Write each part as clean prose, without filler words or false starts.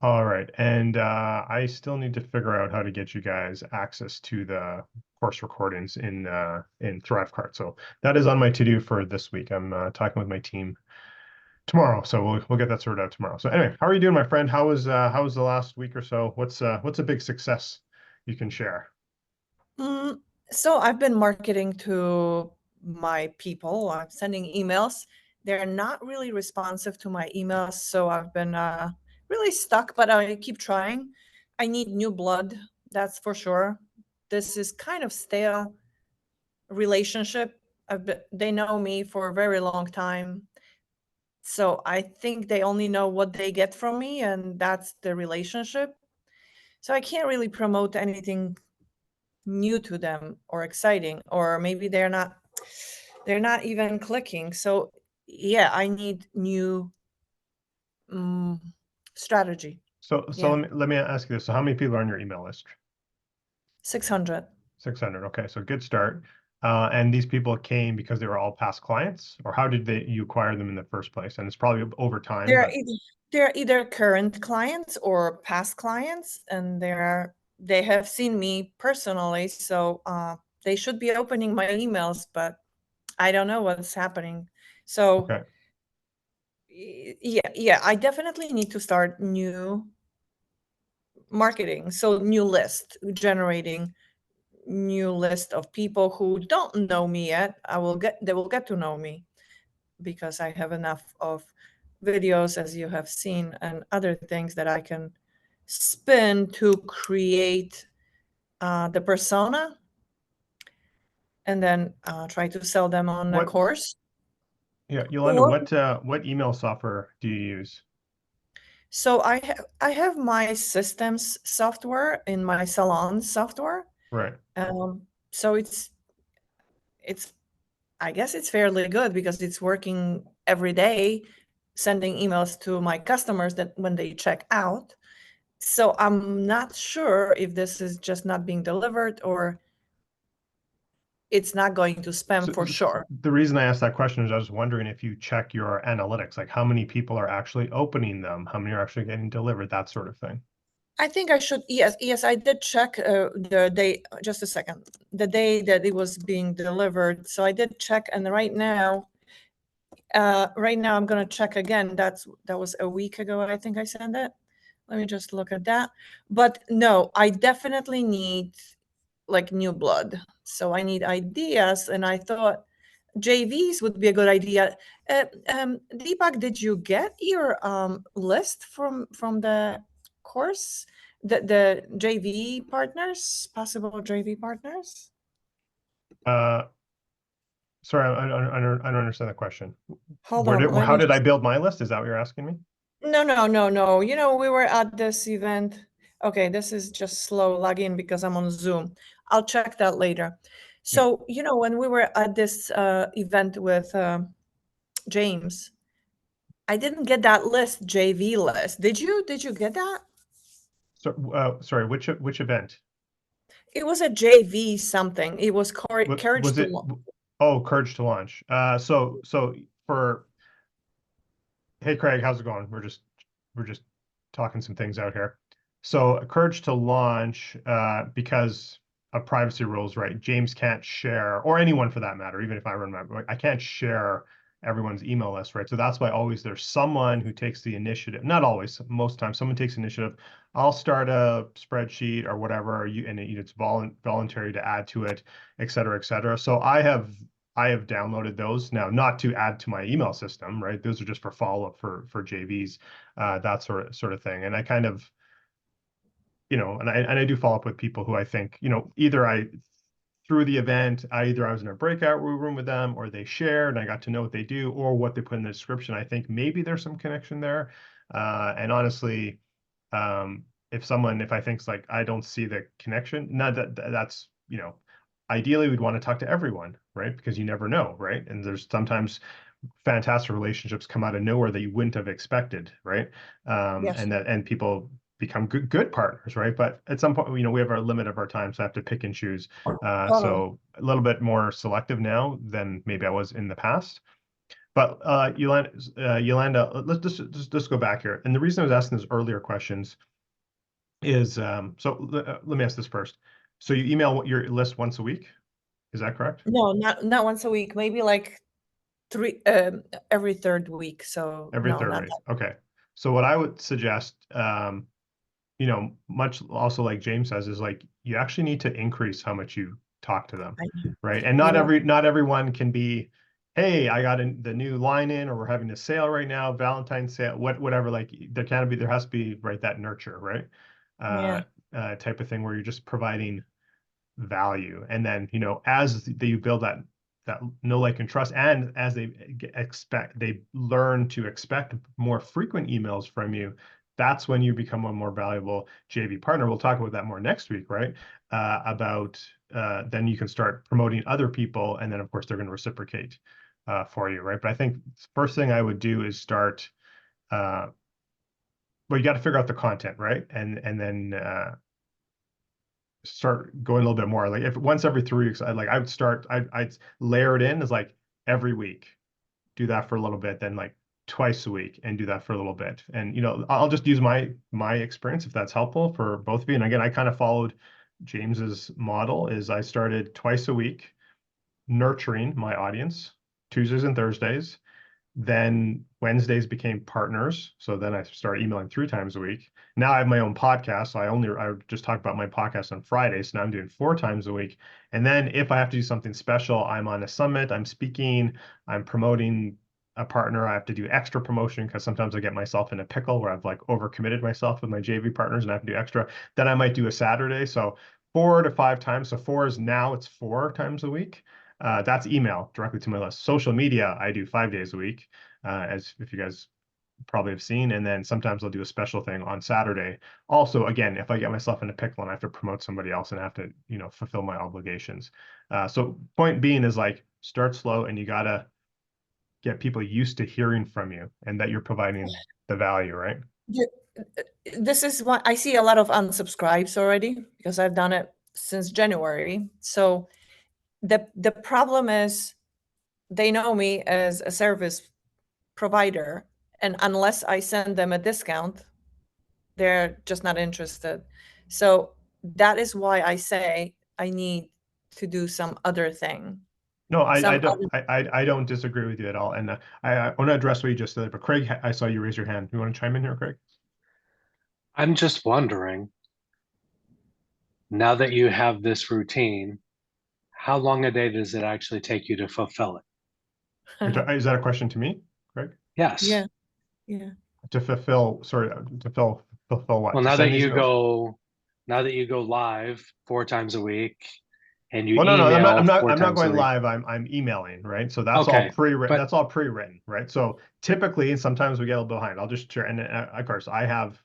All right. And I still need to figure out how to get you guys access to the course recordings in Thrivecart. So that is on my to-do for this week. I'm talking with my team tomorrow, so we'll get that sorted out tomorrow. So anyway, how are you doing, my friend? How was the last week or so? What's a big success you can share? Mm, so I've been marketing to my people. I'm sending emails. They're not really responsive to my emails, so I've been really stuck, but I keep trying. I need new blood, that's for sure. This is kind of stale relationship. They know me for a very long time. So I think they only know what they get from me, and that's the relationship. So I can't really promote anything new to them or exciting, or maybe they're not even clicking. So yeah, I need new mm, strategy. So Yeah. let me ask you this. So how many people are on your email list? 600. 600. Okay, so good start. And these people came because they were all past clients, or how did you acquire them in the first place? And it's probably over time, they're but either they're either current clients or past clients, and they have seen me personally, so they should be opening my emails, but I don't know what's happening. So okay. yeah, I definitely need to start new marketing, so new list, generating new list of people who don't know me yet. They will get to know me because I have enough of videos, as you have seen, and other things that I can spin to create the persona, and then try to sell them on a What, course. yeah, Yolanda, Or what email software do you use? so I have my systems software in my salon software. Right. So it's I guess it's fairly good because it's working every day, sending emails to my customers that when they check out. So I'm not sure if this is just not being delivered or it's not going to spam So for sure. the reason I asked that question is I was wondering if you check your analytics, like how many people are actually opening them, how many are actually getting delivered, that sort of thing. I think I should. Yes, yes, I did check the day. Just a second. The day that it was being delivered. So I did check, and right now I'm gonna check again. That was a week ago. I think I sent it. Let me just look at that. But no, I definitely need like new blood. So I need ideas, and I thought JVs would be a good idea. Deepak, did you get your list from the course? The JV partners, possible JV partners? Uh, sorry, I don't understand the question. Hold on, let How me did I just. build my list? Is that what you're asking me? No, no, no, no. We were at this event. Okay, this is just slow login because I'm on Zoom. I'll check that later. Yeah. So, when we were at this event with James, I didn't get that list, JV list. Did you? Did you get that? So, sorry, which event? It was a JV something. It was Courage Was to it? Oh, Courage to Launch. So for hey Craig, how's it going? We're just talking some things out here. So Courage to Launch, because of privacy rules, right? James can't share, or anyone for that matter, even if I run my, I can't share everyone's email list, right? So that's why always there's someone who takes the initiative. Not always, most times someone takes initiative. I'll start a spreadsheet or whatever, and it's voluntary to add to it, et cetera, et cetera. So I have downloaded those now, not to add to my email system, right? Those are just for follow-up for JVs, that sort of thing. And I kind of, and I do follow up with people who I think, either I through the event, I was in a breakout room with them, or they shared, and I got to know what they do, or what they put in the description. I think maybe there's some connection there. And honestly, if I think like I don't see the connection, not that's ideally we'd want to talk to everyone, right? Because you never know, right? And there's sometimes fantastic relationships come out of nowhere that you wouldn't have expected, right? Yes. And people become good partners, right? But at some point, we have our limit of our time, so I have to pick and choose. Totally. So a little bit more selective now than maybe I was in the past. But Yolanda, let's just go back here. And the reason I was asking those earlier questions is let me ask this first. So you email your list once a week, is that correct? No, not once a week, maybe like three every third week. So Every no, third not week. that. Okay. So what I would suggest, much also like James says, is like you actually need to increase how much you talk to them, I, right? And you know, not everyone can be, hey, I got the new line in, or we're having a sale right now, Valentine's sale, whatever. Like there has to be, right, that nurture, right? Uh, yeah. type of thing where you're just providing value, and then as you build that know, like, and trust, and as they learn to expect more frequent emails from you, that's when you become a more valuable JV partner. We'll talk about that more next week, right? About then you can start promoting other people, and then of course they're going to reciprocate for you, right? But I think first thing I would do is start. Well, you got to figure out the content, right? And then start going a little bit more. Like if once every 3 weeks, I'd layer it in as like every week, do that for a little bit, then like twice a week and do that for a little bit. And I'll just use my experience if that's helpful for both of you. And again, I kind of followed James's model. Is I started twice a week nurturing my audience, Tuesdays and Thursdays. Then Wednesdays became partners. So then I started emailing 3 times a week. Now I have my own podcast. So I just talk about my podcast on Fridays. So now I'm doing 4 times a week. And then if I have to do something special, I'm on a summit, I'm speaking, I'm promoting a partner. I have to do extra promotion because sometimes I get myself in a pickle where I've like overcommitted myself with my JV partners and I have to do extra. Then I might do a Saturday. So 4 to 5 times. So it's 4 times a week. That's email directly to my list. Social media, I do 5 days a week, as if you guys probably have seen. And then sometimes I'll do a special thing on Saturday. Also, again, if I get myself in a pickle and I have to promote somebody else and I have to, fulfill my obligations. So point being is like start slow, and you gotta get people used to hearing from you and that you're providing the value, right? Yeah, this is why I see a lot of unsubscribes already because I've done it since January. So the problem is they know me as a service provider, and unless I send them a discount, they're just not interested. So that is why I say I need to do some other thing. No, I Some don't other I don't disagree with you at all. And I want to address what you just said. But Craig, I saw you raise your hand. You want to chime in here, Craig? I'm just wondering, now that you have this routine, how long a day does it actually take you to fulfill it? Is that a question to me, Craig? Yes. Yeah, yeah. To fulfill, sorry, fulfill what? Well, To send these emails? now that you go live 4 times a week and you Well, no, I'm not, email I'm not, four I'm not times a going week. live. I'm emailing, right? So that's all Okay. pre-written. But That's all pre-written, right? So typically, and sometimes we get a little behind. I'll just share, and of course, I have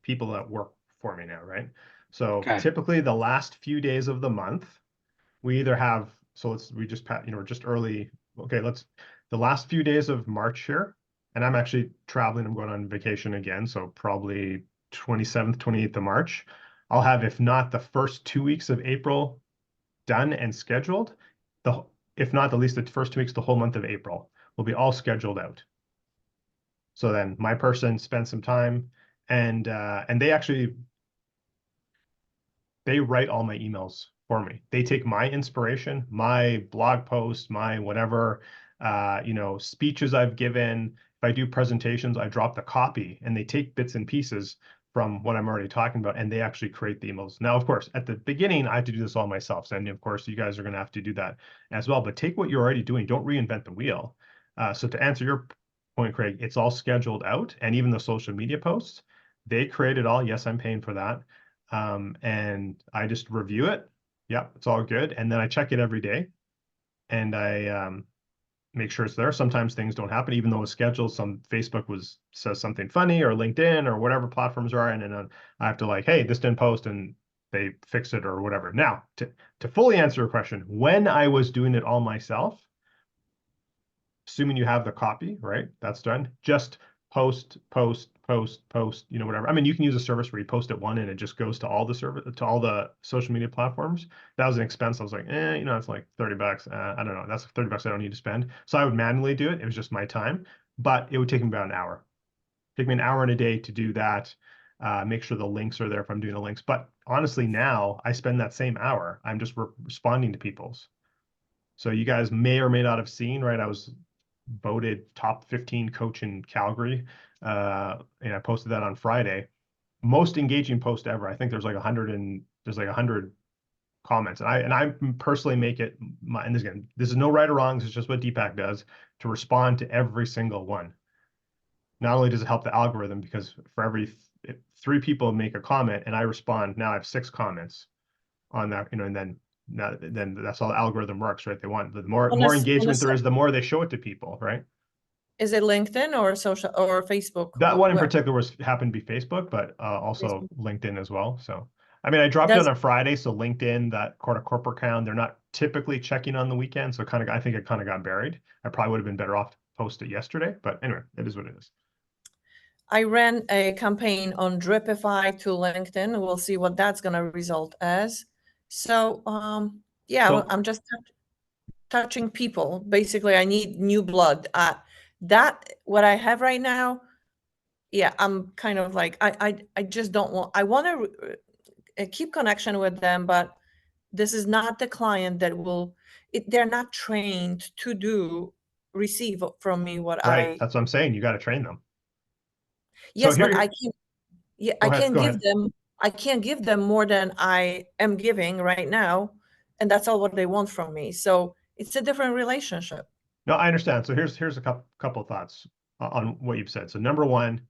people that work for me now, right? So okay. typically, the last few days of the month, we either have. So we just we're just early. Okay, the last few days of March here, and I'm actually traveling. I'm going on vacation again, so probably 27th, 28th of March. I'll have, if not the first 2 weeks of April done and scheduled. The If not, at least the first 2 weeks, the whole month of April will be all scheduled out. So then my person spends some time, and they write all my emails for me. They take my inspiration, my blog posts, my whatever, speeches I've given. If I do presentations, I drop the copy, and they take bits and pieces from what I'm already talking about, and they actually create the emails. Now, of course, at the beginning, I have to do this all myself. And of course, you guys are going to have to do that as well. But take what you're already doing. Don't reinvent the wheel. So to answer your point, Craig, it's all scheduled out, and even the social media posts, they create it all. Yes, I'm paying for that. And I just review it. Yep, it's all good. And then I check it every day, and I make sure it's there. Sometimes things don't happen, even though it's scheduled. Some Facebook says something funny, or LinkedIn, or whatever platforms are, and then I have to like, hey, this didn't post, and they fix it or whatever. Now, to fully answer your question, when I was doing it all myself, assuming you have the copy, right? That's done. Just post, you know, whatever. I mean, you can use a service where you post it one and it just goes to all the service, to all the social media platforms. That was an expense. I was like, you know, it's like 30 bucks. I don't know. That's 30 bucks I don't need to spend. So I would manually do it. It was just my time, but it would take me about an hour. Take me an hour and a day to do that. Make sure the links are there if I'm doing the links. But honestly, now I spend that same hour. I'm just responding to people's. So you guys may or may not have seen, right? I was voted top 15 coach in Calgary. And I posted that on Friday. Most engaging post ever. I think there's like 100 comments. And I personally make it my, and again, this is no right or wrong. This is just what Deepak does, to respond to every single one. Not only does it help the algorithm, because for every 3 people make a comment and I respond, now I have 6 comments on that, you know, and then that's how the algorithm works, right? They want the more engagement there is, the more they show it to people, right? Is it LinkedIn or social or Facebook? That one in particular happened to be Facebook, but also LinkedIn as well. So, I mean, I dropped it on Friday, so LinkedIn, that corporate account, they're not typically checking on the weekend, so I think it kind of got buried. I probably would have been better off to post it yesterday, but anyway, it is what it is. I ran a campaign on Dripify to LinkedIn. We'll see what that's going to result as. So, yeah, I'm just touching people. Basically, I need new blood. What I have right now, yeah, I'm kind of like, I just don't want, I want to keep connection with them, but this is not the client that will, they're not trained to receive from me what Right, that's what I'm saying. You got to train them. Yes, so but I can't. Yeah, I can't give them more than I am giving right now, and that's all what they want from me. So it's a different relationship. No, I understand. So here's a couple of thoughts on what you've said. So number one,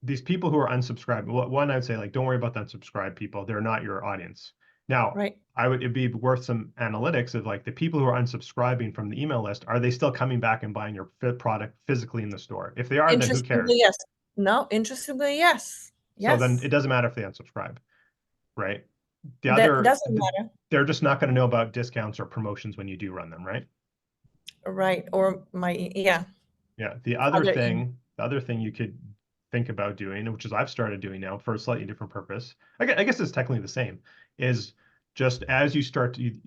these people who are unsubscribed, one, I'd say, like, don't worry about the unsubscribed people. They're not your audience. Now, right. It'd be worth some analytics of, like, the people who are unsubscribing from the email list, are they still coming back and buying your product physically in the store? If they are, then who cares? Yes. No, interestingly, yes. So then it doesn't matter if they unsubscribe, right? That doesn't matter. They're just not going to know about discounts or promotions when you do run them, right? Right. Or yeah. The other thing you could think about doing, which is I've started doing now for a slightly different purpose, I guess it's technically the same, is just as you start doing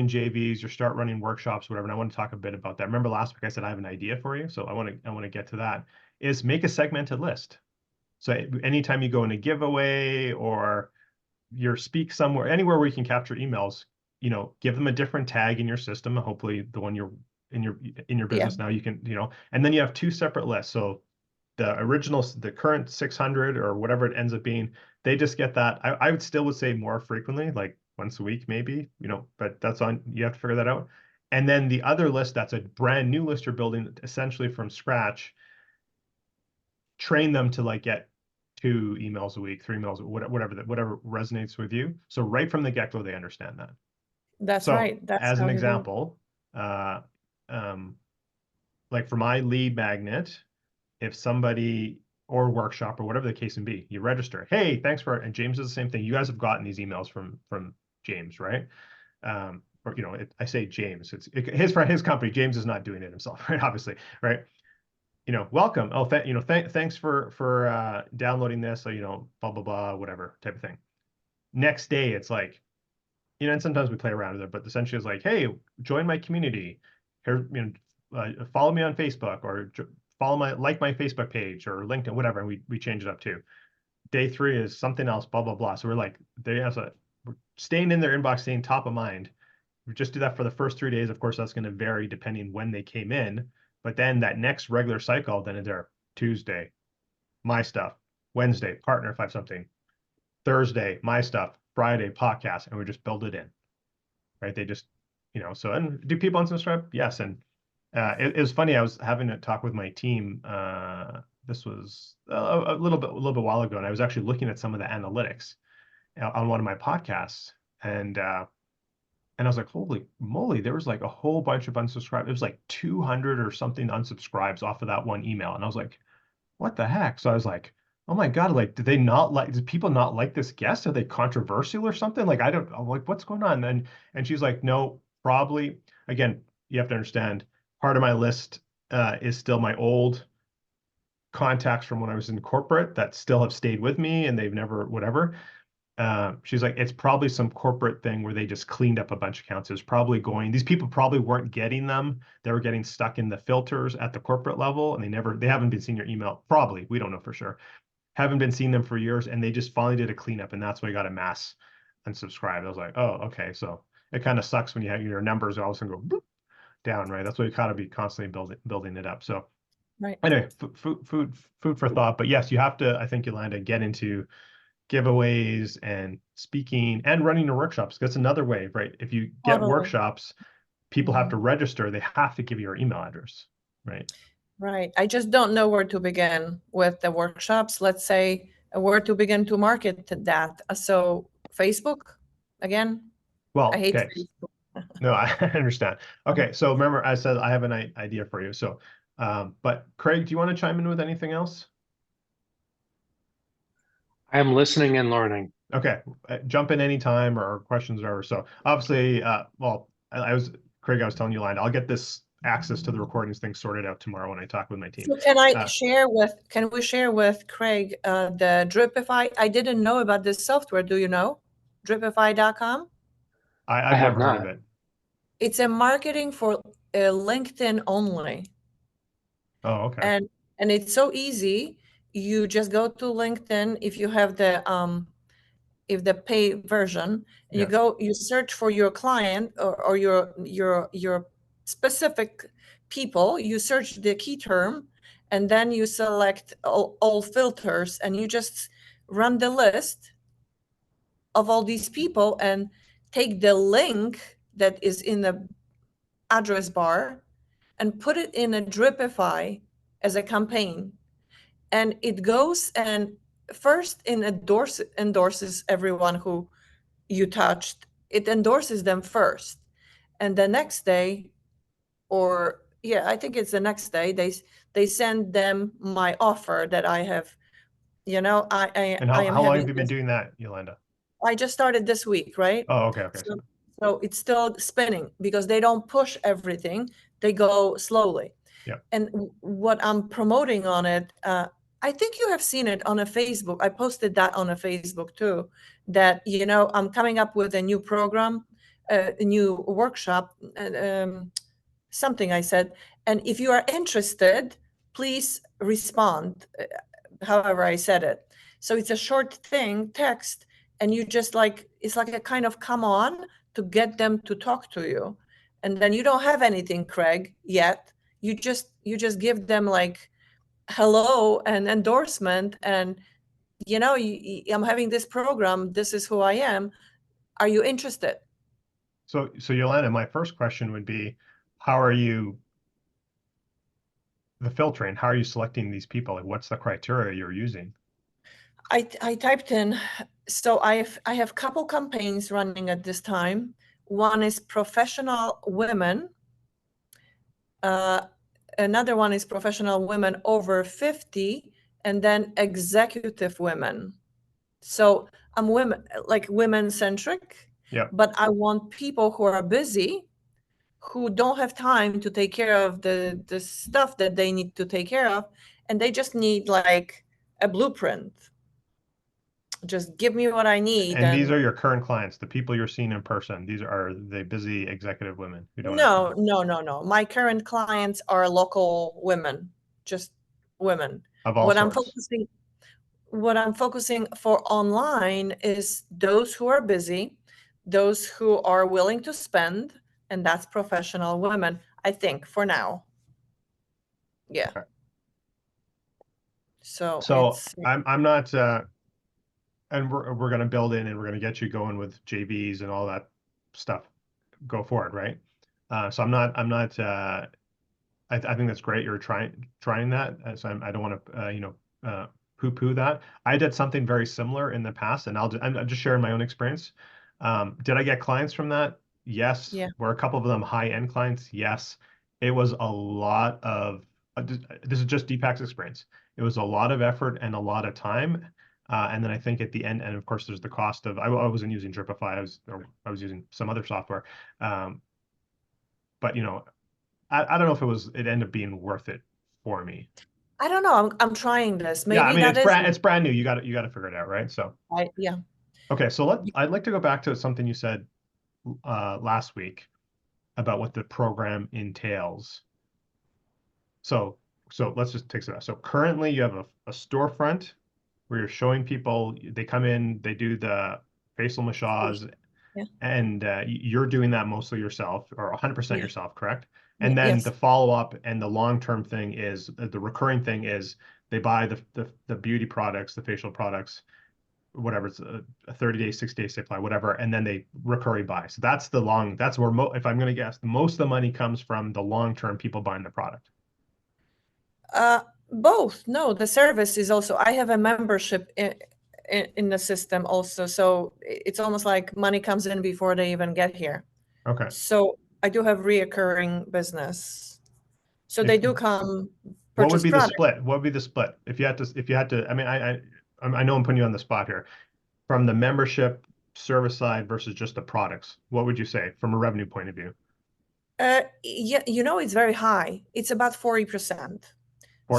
JVs, you start running workshops, whatever. And I want to talk a bit about that. Remember last week I said I have an idea for you, so I want to get to that. Is make a segmented list. So anytime you go in a giveaway or you're speak somewhere, anywhere where you can capture emails, you know, give them a different tag in your system. Hopefully the one you're in your business now, you can, you know, and then you have 2 separate lists. So the current 600 or whatever it ends up being, they just get that. I would say more frequently, like once a week, maybe, you know, but you have to figure that out. And then the other list, that's a brand new list you're building essentially from scratch. Train them to, like, get 2 emails a week, 3 emails, whatever resonates with you. So right from the get-go, they understand that. That's right. That's as an example, like for my lead magnet, if somebody, or workshop or whatever the case may be, you register, hey, thanks for, and James does the same thing. You guys have gotten these emails from James, right? Or, you know, I say James, it's his company. James is not doing it himself, right? Obviously, right? You know, welcome. Oh, thanks for downloading this. So, you know, blah blah blah, whatever type of thing. Next day, it's like, you know, and sometimes we play around with it, but essentially it's like, hey, join my community. Here, you know, follow me on Facebook, or like my Facebook page or LinkedIn, whatever. And we change it up too. Day 3 is something else, blah blah blah. So we're like, we're staying in their inbox, staying top of mind. We just do that for the first 3 days. Of course, that's going to vary depending when they came in. But then that next regular cycle, then they're Tuesday, my stuff. Wednesday, partner if I have something. Thursday, my stuff. Friday, podcast, and we just build it in, right? They just, you know, so, and do people unsubscribe? Yes. And it was funny. I was having a talk with my team. This was a little bit while ago, and I was actually looking at some of the analytics on one of my podcasts, and I was like, holy moly, there was like a whole bunch of unsubscribed. It was like 200 or something unsubscribes off of that one email. And I was like, what the heck? So I was like, oh my God, like, did people not like this guest? Are they controversial or something? Like, I'm like, what's going on? And she's like, no, probably. Again, you have to understand, part of my list is still my old contacts from when I was in corporate that still have stayed with me and they've never, whatever. She's like, it's probably some corporate thing where they just cleaned up a bunch of accounts. It was probably these people probably weren't getting them. They were getting stuck in the filters at the corporate level and they haven't been seeing your email. Probably, we don't know for sure. Haven't been seeing them for years. And they just finally did a cleanup and that's why I got a mass unsubscribed. I was like, oh, okay. So it kind of sucks when you have your numbers all of a sudden go boop, down, right? That's why you gotta be constantly building it up. So Right. anyway, food for thought. But yes, you have to, I think, Yolanda, get into giveaways and speaking and running your workshops. That's another way, right? If you get Totally. workshops, people have to register. They have to give you your email address, right? Right. I just don't know where to begin with the workshops. Let's say where to begin to market that. So Facebook, again, Well, I hate okay. Facebook. No, I understand. Okay, so remember, I said I have an idea for you. So, but Craig, do you want to chime in with anything else? I am listening and learning. Okay, jump in anytime or questions or so. Obviously, well, Craig, I was telling you, Yolanda, I'll get this access to the recordings thing sorted out tomorrow when I talk with my team. So can we share with Craig the Dripify? I didn't know about this software. Do you know? Dripify.com? I've have never heard not. of it. It's a marketing for LinkedIn only. Oh, okay. And it's so easy. You just go to LinkedIn if you have the pay version, and you search for your client or your specific people, you search the key term, and then you select all filters, and you just run the list of all these people and take the link that is in the address bar and put it in a Dripify as a campaign. And it goes and first endorses everyone who you touched. It endorses them first. And the next day, or yeah, I think it's the next day, they send them my offer that I have, And I am how long having have you been this. doing that, Yolanda? I just started this week, right? Oh, okay. So it's still spinning because they don't push everything. They go slowly. Yeah. And what I'm promoting on it, I think you have seen it on a Facebook. I posted that on a Facebook too, that, I'm coming up with a new program, a new workshop, something I said. And if you are interested, please respond, however I said it. So it's a short thing, text, and you just it's like a kind of come on to get them to talk to you. And then you don't have anything, Craig, yet. You just give them like hello and endorsement, and I'm having this program, this is who I am, are you interested? So Yolanda, my first question would be, how are you filtering? How are you selecting these people? Like, what's the criteria you're using? I typed in, so I have couple campaigns running at this time. One is professional women. Another one is professional women over 50, and then executive women. So I'm women centric, but I want people who are busy, who don't have time to take care of the stuff that they need to take care of, and they just need like a blueprint. Just give me what I need. And these are your current clients, the people you're seeing in person. These are the busy executive women who don't No. My current clients are local women, just women. Of all sorts. What I'm focusing for online is those who are busy, those who are willing to spend, and that's professional women, I think, for now. Yeah. Okay. So I'm not and we're going to build in and we're going to get you going with JVs and all that stuff. Go forward, right? So I'm not I think that's great. You're trying that. So I don't want to poo-poo that. I did something very similar in the past, and I'm just sharing my own experience. Did I get clients from that? Yes. Yeah. Were a couple of them high-end clients? Yes. It was a lot of this is just Deepak's experience. It was a lot of effort and a lot of time. And then I think at the end, and of course, there's the cost of I wasn't using Dripify. I was using some other software. But I don't know if it ended up being worth it for me. I don't know. I'm trying this. Yeah, I Maybe mean that is it's brand new. You got to figure it out, right? So yeah. okay, so I'd like to go back to something you said last week about what the program entails. So let's just take that. So currently you have a storefront where you're showing people, they come in, they do the facial massage, Yeah. and you're doing that mostly yourself or 100% Yeah. yourself, correct? And then the Yes. follow-up and the long-term thing is the recurring thing is they buy the beauty products, the facial products, whatever, it's a 30-day, 60-day supply, whatever, and then they recurring buy. So that's where if I'm going to guess, most of the money comes from the long-term people buying the product. Both. No, the service is also, I have a membership in the system also. So it's almost like money comes in before they even get here. Okay. So I do have reoccurring business. So they do come What would purchase be the product. split? What would be the split? If you had to, I mean, I know I'm putting you on the spot here. From the membership service side versus just the products, what would you say from a revenue point of view? Yeah, it's very high. It's about 40%.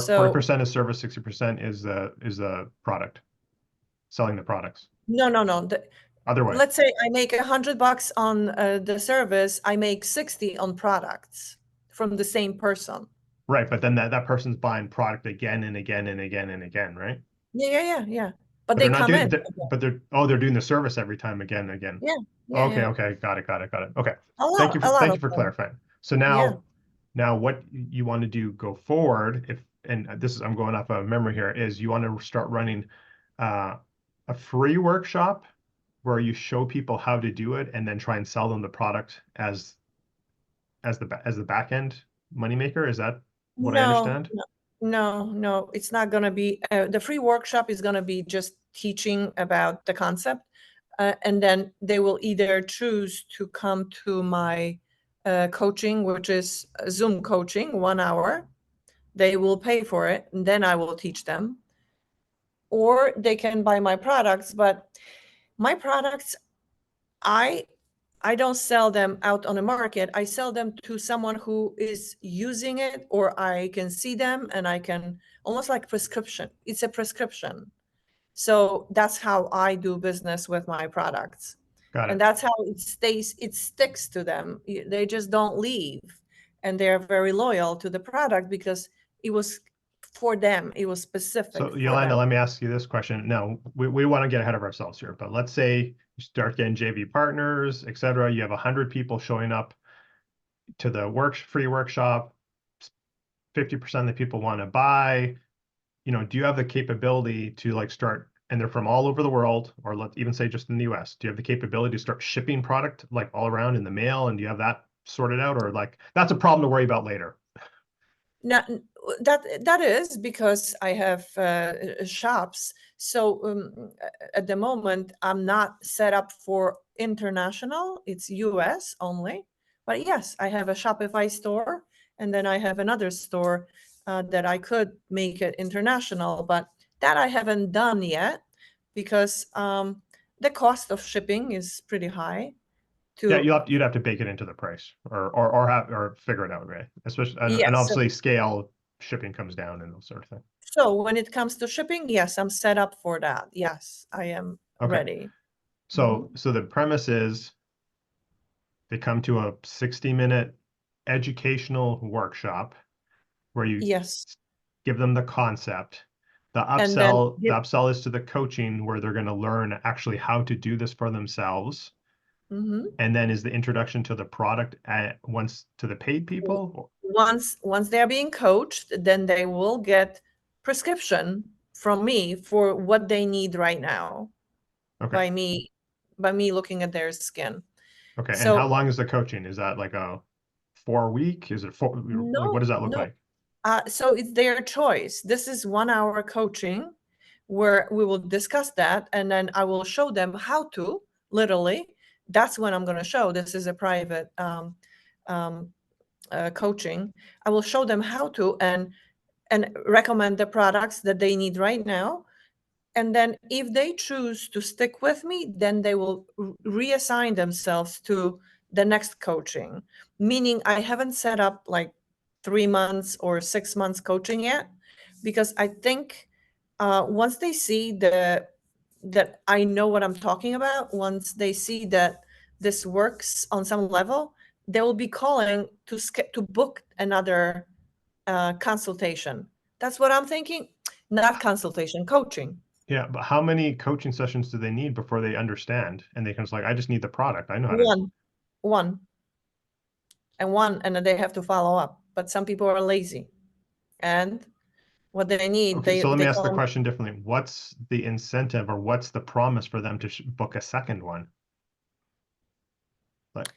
So 40% is service, 60% is the product, selling the products. no. Other way. Let's say I make $100 on the service, I make 60 on products from the same person. Right, but then that person's buying product again and again and again and again, right? Yeah. But But they they're not come doing, in. they're doing the service every time again and again. Okay, Yeah. okay, got it. Okay, A lot thank you of for them. clarifying. So Yeah. now what you want to do go forward, if and this is I'm going off of memory here, is you want to start running a free workshop where you show people how to do it and then try and sell them the product as the back end moneymaker. Is that what I No, understand? no. It's not going to be, the free workshop is going to be just teaching about the concept. And then they will either choose to come to my coaching, which is Zoom coaching, 1 hour. They will pay for it, and then I will teach them. Or they can buy my products, but my products, I don't sell them out on the market. I sell them to someone who is using it, or I can see them and I can almost like prescription. It's a prescription. So that's how I do business with my products. Got And it. that's how it sticks to them. They just don't leave. And they're very loyal to the product because it was for them. It was specific So for Yolanda, them. let me ask you this question. Now, we want to get ahead of ourselves here, but let's say you start getting JV partners, et cetera. You have 100 people showing up to the free workshop. 50% of the people want to buy. Do you have the capability to like start, and they're from all over the world, or let's even say just in the US, do you have the capability to start shipping product like all around in the mail? And do you have that sorted out, or like that's a problem to worry about later? Now, that is because I have shops. So at the moment, I'm not set up for international. It's US only. But yes, I have a Shopify store, and then I have another store that I could make it international. But that I haven't done yet because the cost of shipping is pretty high. Yeah, To you'd have to bake it into the price, or figure it out, right? Especially and yes, obviously scale shipping comes down and those sort of things. so when it comes to shipping, yes, I'm set up for that. Yes, I am Okay, ready. so the premise is they come to a 60-minute educational workshop where you Yes. give them the concept. The And then upsell is to the coaching where they're going to learn actually how to do this for themselves. mhm. And then is the introduction to the product once to the paid people? Once they're being coached, then they will get prescription from me for what they need right now Okay. by me looking at their skin. Okay. And how So long is the coaching? Is that like a 4 week? Is it like, what no, does that look no. like? So it's their choice. This is 1 hour coaching where we will discuss that, and then I will show them how to literally. That's when I'm going to show. This is a private um, coaching. I will show them how to and recommend the products that they need right now. And then if they choose to stick with me, then they will reassign themselves to the next coaching. Meaning I haven't set up like 3 months or 6 months coaching yet because I think once they see that I know what I'm talking about, once they see that this works on some level, they will be calling to book another consultation. That's what I'm thinking. Not consultation, coaching. Yeah, but how many coaching sessions do they need before they understand? And they can just like, I just need the product. I know how to. One, and then they have to follow up. But some people are lazy, and what they need, Okay, so let me they ask the call question differently. What's the incentive or what's the promise for them to book a second one? Like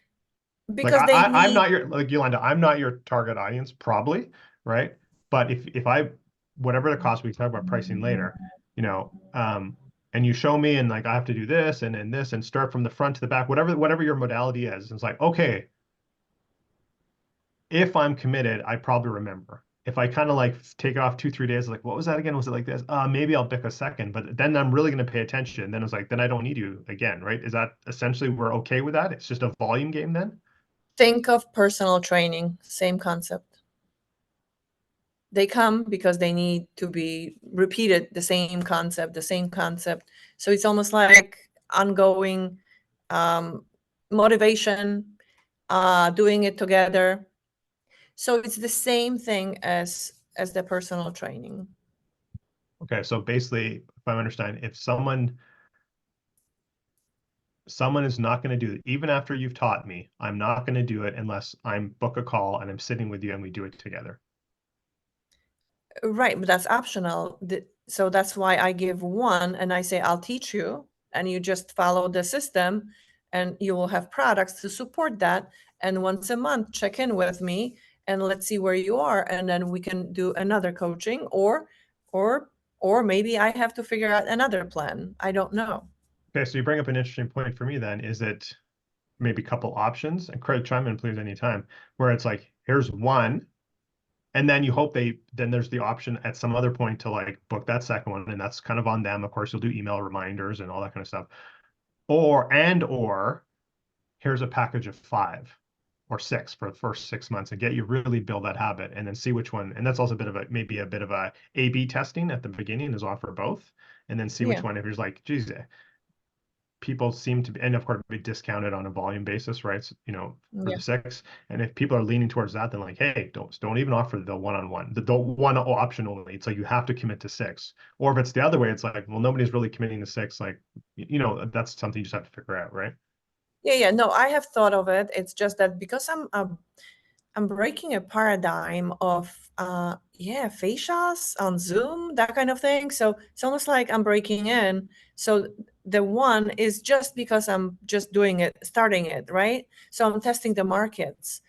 because they I'm need. not your, like Yolanda, I'm not your target audience, probably, right? But if I, whatever the cost, we can talk about pricing later, you know, and you show me and like I have to do this and this and start from the front to the back, whatever your modality is. It's like, okay, if I'm committed, I probably remember. If I kind of like take it off 2, 3 days, like what was that again? Was it like this? Maybe I'll pick a second, but then I'm really going to pay attention. Then it's like, then I don't need you again, right? Is that essentially we're okay with that? It's just a volume game then? Think of personal training, same concept. They come because they need to be repeated, the same concept, the same concept. So it's almost like ongoing motivation, doing it together. So it's the same thing as the personal training. Okay, so basically, if I understand, if someone is not going to do it, even after you've taught me, I'm not going to do it unless I'm book a call and I'm sitting with you and we do it together. Right, but that's optional. So that's why I give one and I say, I'll teach you, and you just follow the system, and you will have products to support that. And once a month, check in with me and let's see where you are. And then we can do another coaching, or, or maybe I have to figure out another plan. I don't know. Okay, so you bring up an interesting point for me then. Is it maybe a couple options? And Craig, chime in please anytime, where it's like, here's one, and then you hope then there's the option at some other point to like book that second one, and that's kind of on them. Of course, you'll do email reminders and all that kind of stuff. Or here's a package of 5 or 6 for the first 6 months and get you really build that habit and then see which one. And that's also a bit of maybe a bit of a A/B testing at the beginning is offer both, and then see which Yeah. one. If you're like, geez, people seem to be, and of course, be discounted on a volume basis, right? So, for Yeah. the 6, and if people are leaning towards that, then like, hey, don't even offer the one-on-one, the one option only. It's like you have to commit to 6. Or if it's the other way, it's like, well, nobody's really committing to 6. Like, that's something you just have to figure out, right? Yeah. No, I have thought of it. It's just that because I'm breaking a paradigm of fascias on Zoom, that kind of thing. So it's almost like I'm breaking in. So the one is just because I'm just doing it, starting it, right? So I'm testing the markets.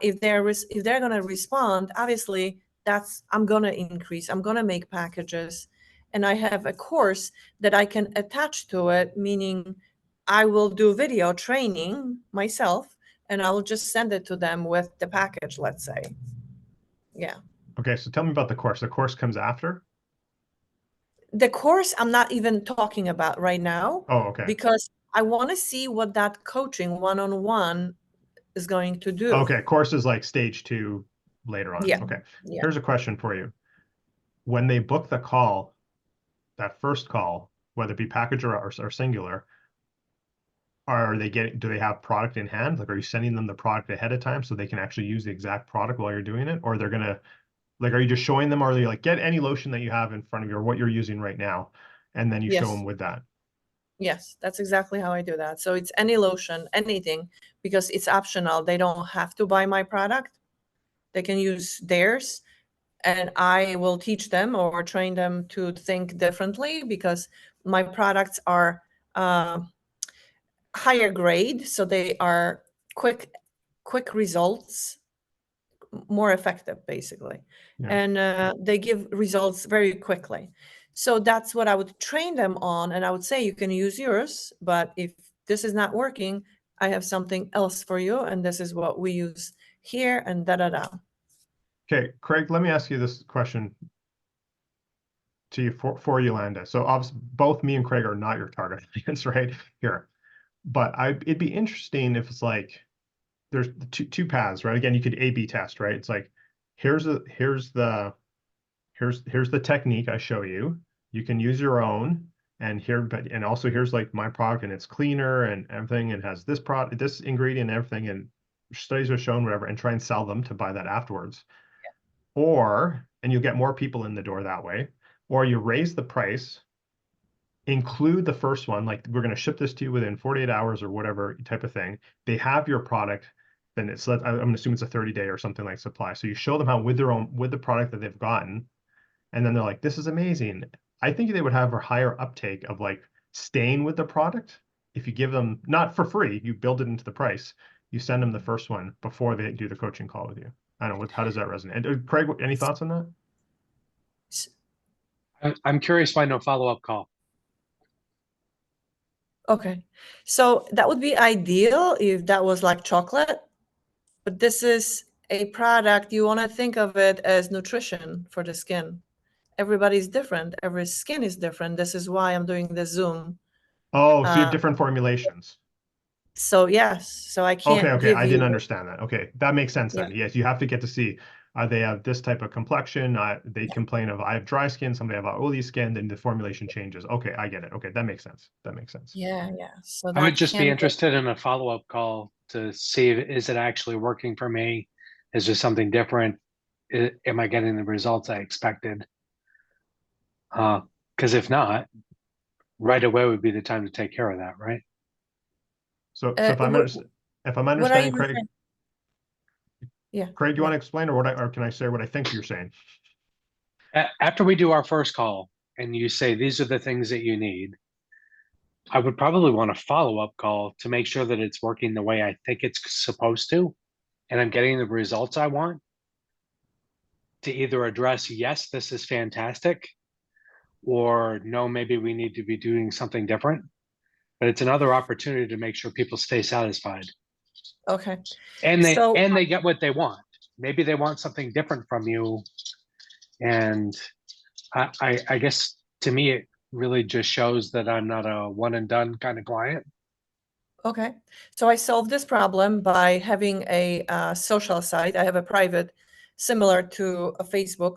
If they're gonna respond, obviously I'm gonna increase. I'm gonna make packages, and I have a course that I can attach to it, meaning I will do video training myself and I'll just send it to them with the package, let's say. Yeah. Okay, so tell me about the course. The course comes after? The course I'm not even talking about right now Oh, okay. because I want to see what that coaching one-on-one is going to do. Okay, course is like stage 2 later on. Yeah. Okay. Yeah. Here's a question for you. When they book the call, that first call, whether it be package or singular, do they have product in hand? Like, are you sending them the product ahead of time so they can actually use the exact product while you're doing it? Or they're gonna, like, are you just showing them, or are you like, get any lotion that you have in front of you or what you're using right now, and then you show Yes. them with that? Yes, that's exactly how I do that. So it's any lotion, anything, because it's optional. They don't have to buy my product. They can use theirs, and I will teach them or train them to think differently because my products are higher grade, so they are quick results, more effective basically. Yeah. And they give results very quickly. So that's what I would train them on, and I would say you can use yours, but if this is not working, I have something else for you, and this is what we use here, and da da da. Okay, Craig, let me ask you this question to you for Yolanda. So obviously, both me and Craig are not your target audience right here, but it'd be interesting if it's like there's two paths, right? Again, you could A/B test, right? It's like here's the here's the technique I show you. You can use your own, and here, but and also here's like my product, and it's cleaner and everything, and has this product, this ingredient, and everything, and studies are shown, whatever, and try and sell them to buy that afterwards. Or, and you get more people in the door that way, or you raise the price, include the first one, like we're going to ship this to you within 48 hours or whatever type of thing. They have your product, then it's, I'm going to assume it's a 30-day or something like supply. So you show them how with their own, with the product that they've gotten, and then they're like, this is amazing. I think they would have a higher uptake of like staying with the product if you give them, not for free, you build it into the price. You send them the first one before they do the coaching call with you. I don't know, how does that resonate? And Craig, any thoughts on that? I'm curious why no follow-up call. Okay. So that would be ideal if that was like chocolate, but this is a product, you want to think of it as nutrition for the skin. Everybody's different. Every skin is different. This is why I'm doing the Zoom. Oh, so you have different formulations. So yes, so I can't Okay, give I you. didn't understand that. Okay, that makes sense Yeah. then. Yes, you have to get to see, they have this type of complexion. They complain of, I have dry skin, somebody have oily skin, then the formulation changes. Okay, I get it. Okay, that makes sense. That makes sense. Yeah. So I would that just be can get. interested in a follow-up call to see, is it actually working for me? Is there something different? Am I getting the results I expected? Because if not, right away would be the time to take care of that, right? So if I'm What are understanding, you Craig, referring? Yeah. Craig, do you yeah. want to explain, or can I say what I think you're saying? After we do our first call and you say, these are the things that you need, I would probably want a follow-up call to make sure that it's working the way I think it's supposed to, and I'm getting the results I want, to either address, yes, this is fantastic, or no, maybe we need to be doing something different. But it's another opportunity to make sure people stay satisfied. Okay. And So they get what they want. Maybe they want something different from you. And I guess to me, it really just shows that I'm not a one and done kind of client. okay. So I solved this problem by having a social site. I have a private, similar to a Facebook,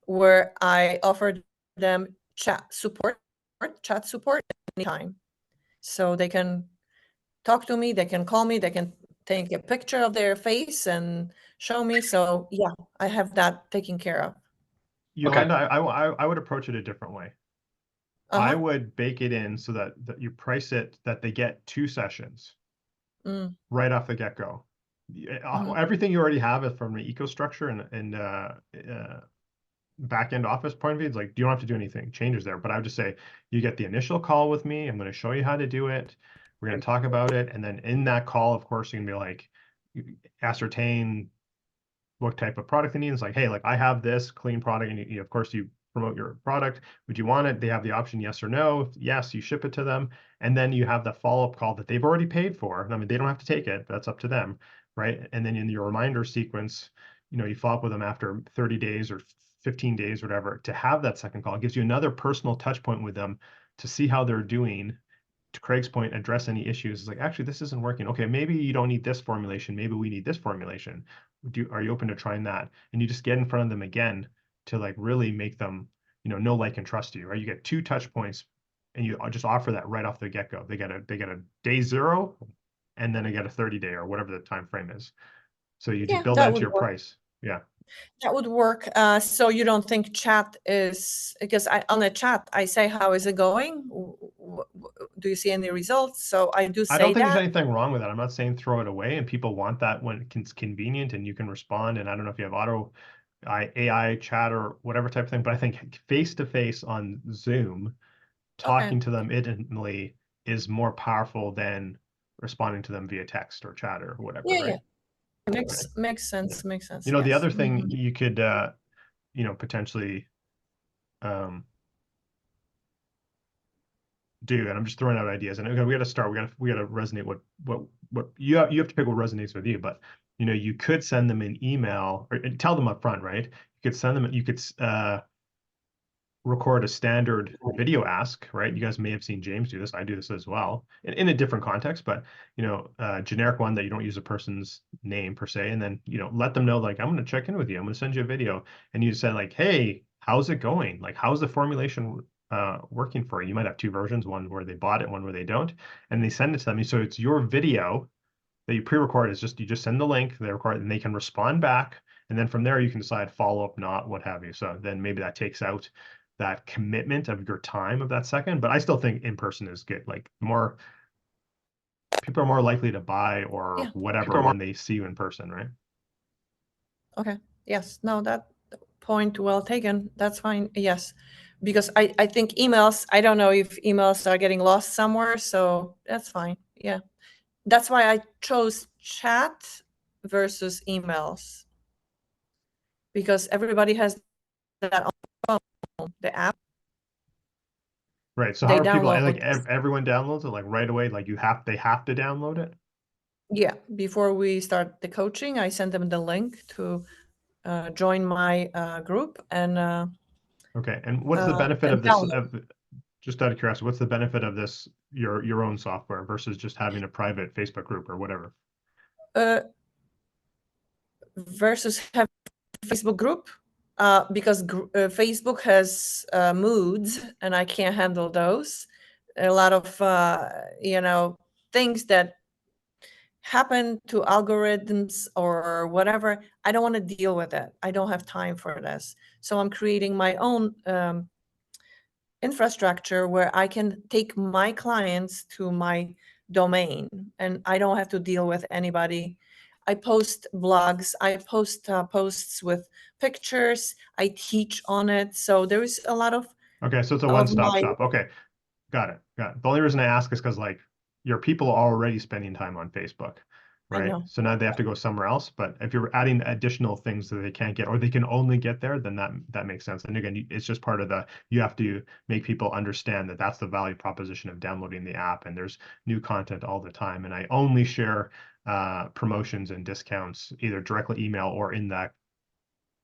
where I offered them chat support anytime. So they can talk to me, they can call me, they can take a picture of their face and show me. So yeah, I have that taken care of. Yolanda, I would approach it a different way. I Uh-huh. would bake it in so that you price it that they get 2 sessions Mm, right off the get-go. mhm. Everything you already have is from the EcoStruxure and back-end office point of view. It's like, you don't have to do anything, changes there. But I would just say, you get the initial call with me. I'm going to show you how to do it. We're going to talk about it. And then in that call, of course, you're going to be like, ascertain what type of product they need. It's like, hey, like I have this clean product, and of course you promote your product. Would you want it? They have the option yes or no. If yes, you ship it to them, and then you have the follow-up call that they've already paid for. I mean, they don't have to take it, but that's up to them, right? And then in your reminder sequence, you follow up with them after 30 days or 15 days, whatever, to have that second call. It gives you another personal touch point with them to see how they're doing. To Craig's point, address any issues. It's like, actually, this isn't working. Okay, maybe you don't need this formulation. Maybe we need this formulation. Are you open to trying that? And you just get in front of them again to like really make them, know, like, and trust you, right? You get 2 touch points, and you just offer that right off the get-go. They get a day 0, and then they get a 30-day or whatever the time frame is. So you just Yeah, build that that into would your work. price. Yeah. That would work. So you don't think chat is, because on the chat I say, how is it going? Do you see any results? So I do I don't say think there's that. anything wrong with that. I'm not saying throw it away, and people want that when it's convenient and you can respond. And I don't know if you have AI chat or whatever type of thing, but I think face to face on Zoom, Okay. talking to them instantly is more powerful than responding to them via text or chat or whatever, Yeah. right? Makes sense. Makes sense. The Yes. other thing Mhm. you could, potentially um, do, and I'm just throwing out ideas, and we got to start. We got to resonate what you have to pick what resonates with you. But you could send them an email or tell them up front, right? You could send them. You could record a standard video ask, right? You guys may have seen James do this. I do this as well in a different context, but generic one that you don't use a person's name per se, and then let them know, like, I'm going to check in with you. I'm going to send you a video, and you said like, hey, how's it going? Like, how's the formulation working for you? You might have two versions, one where they bought it, one where they don't, and they send it to them. So it's your video that you pre-record. Is just, you just send the link, they record, and they can respond back. And then from there, you can decide follow up, not, what have you. So then maybe that takes out that commitment of your time of that second. But I still think in person is good. Like, more people are more likely to buy or Yeah. whatever when they see you in person, right? Okay. Yes. No, that point well taken. That's fine. Yes. Because I think emails, I don't know if emails are getting lost somewhere. So that's fine. Yeah. That's why I chose chat versus emails. Because everybody has that on the phone, the app. Right. So They how are people, download like, this. everyone downloads it like right away? Like, they have to download it? Yeah. Before we start the coaching, I send them the link to join my group and Okay. And what's the benefit of this? download. Just out of curiosity, what's the benefit of this, your own software versus just having a private Facebook group or whatever? Versus have Facebook group, because Facebook has moods and I can't handle those. A lot of things that happen to algorithms or whatever. I don't want to deal with it. I don't have time for this. So I'm creating my own infrastructure where I can take my clients to my domain and I don't have to deal with anybody. I post blogs, I post posts with pictures, I teach on it. So there is a lot of Okay. So it's a my one-stop shop. Okay. Got it. Got it. The only reason I ask is because, like, your people are already spending time on Facebook, I right? know. So now they have to go somewhere else. But if you're adding additional things that they can't get, or they can only get there, then that makes sense. And again, it's just part of you have to make people understand that that's the value proposition of downloading the app. And there's new content all the time. And I only share promotions and discounts either directly email or in that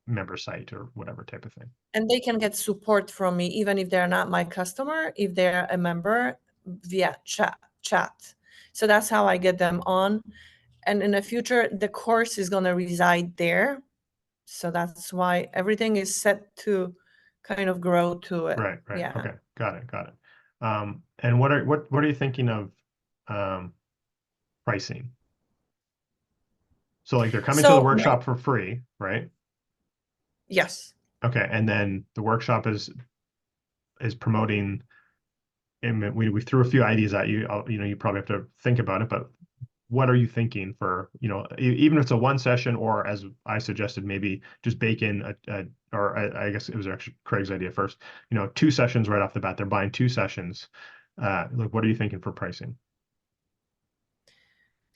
member site or whatever type of thing. And they can get support from me even if they're not my customer, if they're a member via chat. So that's how I get them on. And in the future, the course is going to reside there. So that's why everything is set to kind of grow to it. Right. Yeah. Okay. Got it. And what are you thinking of pricing? So, like, they're coming to the So workshop for free, right? yes. Okay. And then the workshop is promoting, and we threw a few ideas at you. You probably have to think about it, but what are you thinking for, even if it's a one session, or as I suggested, maybe just bake in or I guess it was actually Craig's idea first, 2 sessions right off the bat. They're buying 2 sessions. Like, what are you thinking for pricing?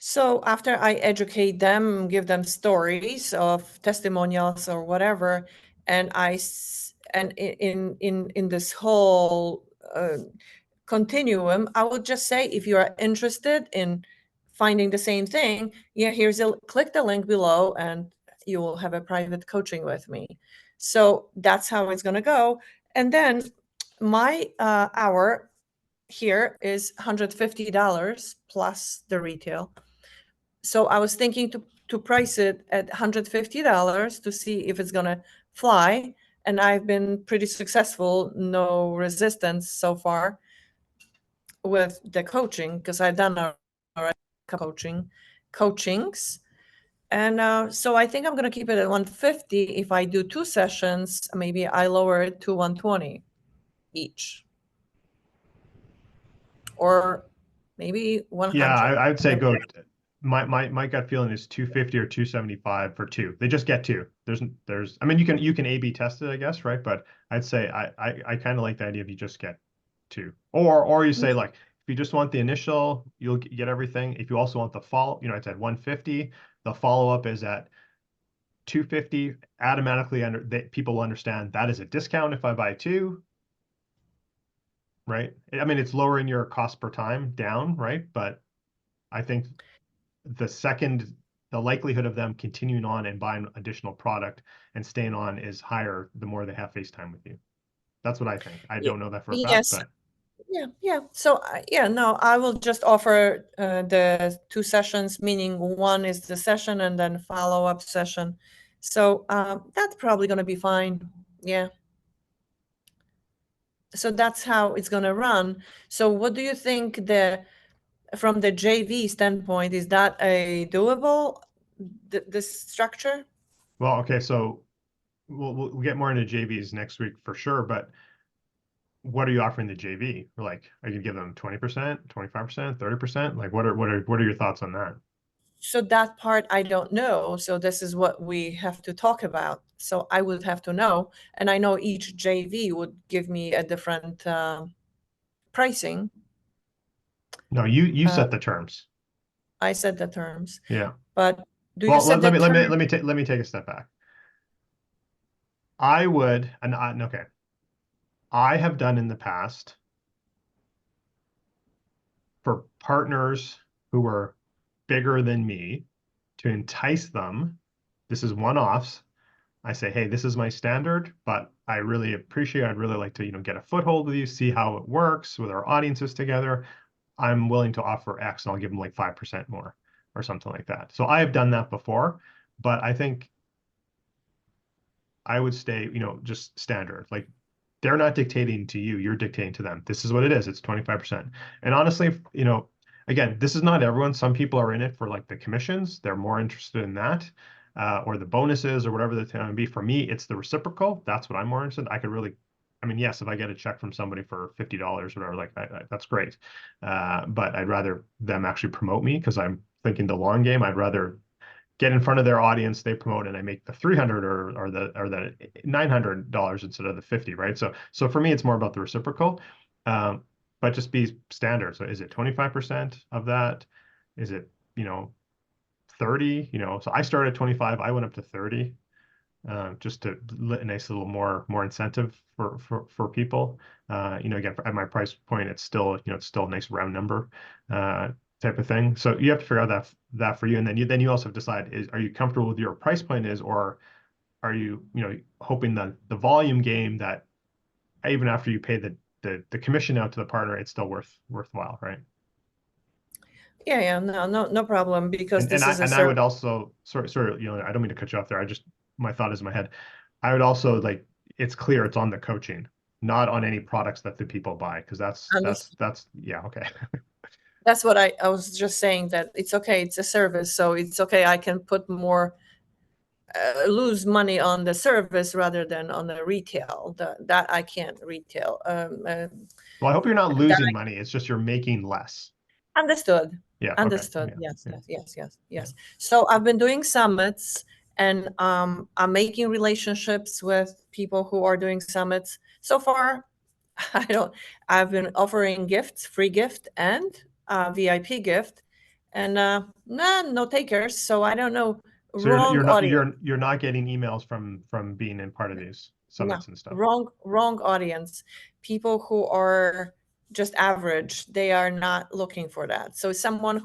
So after I educate them, give them stories of testimonials or whatever, and in this whole continuum, I would just say, if you are interested in finding the same thing, yeah, click the link below and you will have a private coaching with me. So that's how it's going to go. And then my hour here is $150 plus the retail. So I was thinking to price it at $150 to see if it's going to fly. And I've been pretty successful, no resistance so far with the coaching, because I've done already coachings. And so I think I'm going to keep it at 150. If I do 2 sessions, maybe I lower it to 120 each. Or maybe 100. Yeah, I'd say go. My gut feeling is 250 or 275 for two. They just get two. I mean, you can A/B test it, I guess, right? But I'd say I kind of like the idea if you just get two, or you say, like, if you just want the initial, you'll get everything. If you also want the follow, it's at 150. The follow up is at 250. Automatically people will understand that is a discount if I buy two. Right. I mean, it's lowering your cost per time down, right? But I think the likelihood of them continuing on and buying additional product and staying on is higher the more they have FaceTime with you. That's what I think. I don't know that for a fact, Yes. but Yeah. So no, I will just offer the 2 sessions, meaning one is the session and then follow-up session. So that's probably going to be fine. Yeah. So that's how it's going to run. So what do you think from the JV standpoint, is that a doable, this structure? Well, okay, so we'll get more into JVs next week for sure, but what are you offering the JV? Like, are you give them 20%, 25%, 30%? Like, what are your thoughts on that? So that part I don't know. So this is what we have to talk about. So I would have to know, and I know each JV would give me a different pricing. No, you Uh, set the terms. I set the terms, Yeah. but do you Well, set the terms? let me take a step back. I would, okay. I have done in the past for partners who were bigger than me to entice them. This is one-offs. I say, hey, this is my standard, but I really appreciate, I'd really like to, get a foothold with you, see how it works with our audiences together. I'm willing to offer X and I'll give them like 5% more or something like that. So I have done that before, but I think I would stay, just standard. Like they're not dictating to you, you're dictating to them. This is what it is. It's 25%. And honestly, again, this is not everyone. Some people are in it for like the commissions. They're more interested in that, or the bonuses or whatever the thing would be. For me, it's the reciprocal. That's what I'm more interested in. I could really, I mean, yes, if I get a check from somebody for $50 or whatever, like that's great. But I'd rather them actually promote me because I'm thinking the long game. I'd rather get in front of their audience, they promote, and I make the 300 or the $900 instead of the 50, right? So for me, it's more about the reciprocal, but just be standard. So is it 25% of that? Is it 30? So I started at 25, I went up to 30, just to a nice little more incentive for people. Again, at my price point, it's still it's still a nice round number. Type of thing. So you have to figure out that for you, and then you also have to decide, are you comfortable with your price point or are you hoping that the volume game that even after you pay the commission out to the partner, it's still worthwhile, right? Yeah, no problem, because And this is a I would service. also sorry, I don't mean to cut you off there. My thought is in my head. I would also like it's clear it's on the coaching, not on any products that the people buy, because that's yeah, okay. That's what I was just saying, that it's okay. It's a service, so it's okay. I can put more, lose money on the service rather than on the retail. That I can't retail. Well, I hope you're not That losing money. It's just you're making less. Understood. Yeah. Okay. Understood. Yeah. Yes, Yeah. yes. So I've been doing summits, and I'm making relationships with people who are doing summits. So far, I've been offering gifts, free gift and VIP gift, and no takers. So I don't know. So you're Wrong audience. you're not getting emails from being in part of these No, summits and stuff. wrong audience. People who are just average, they are not looking for that. So someone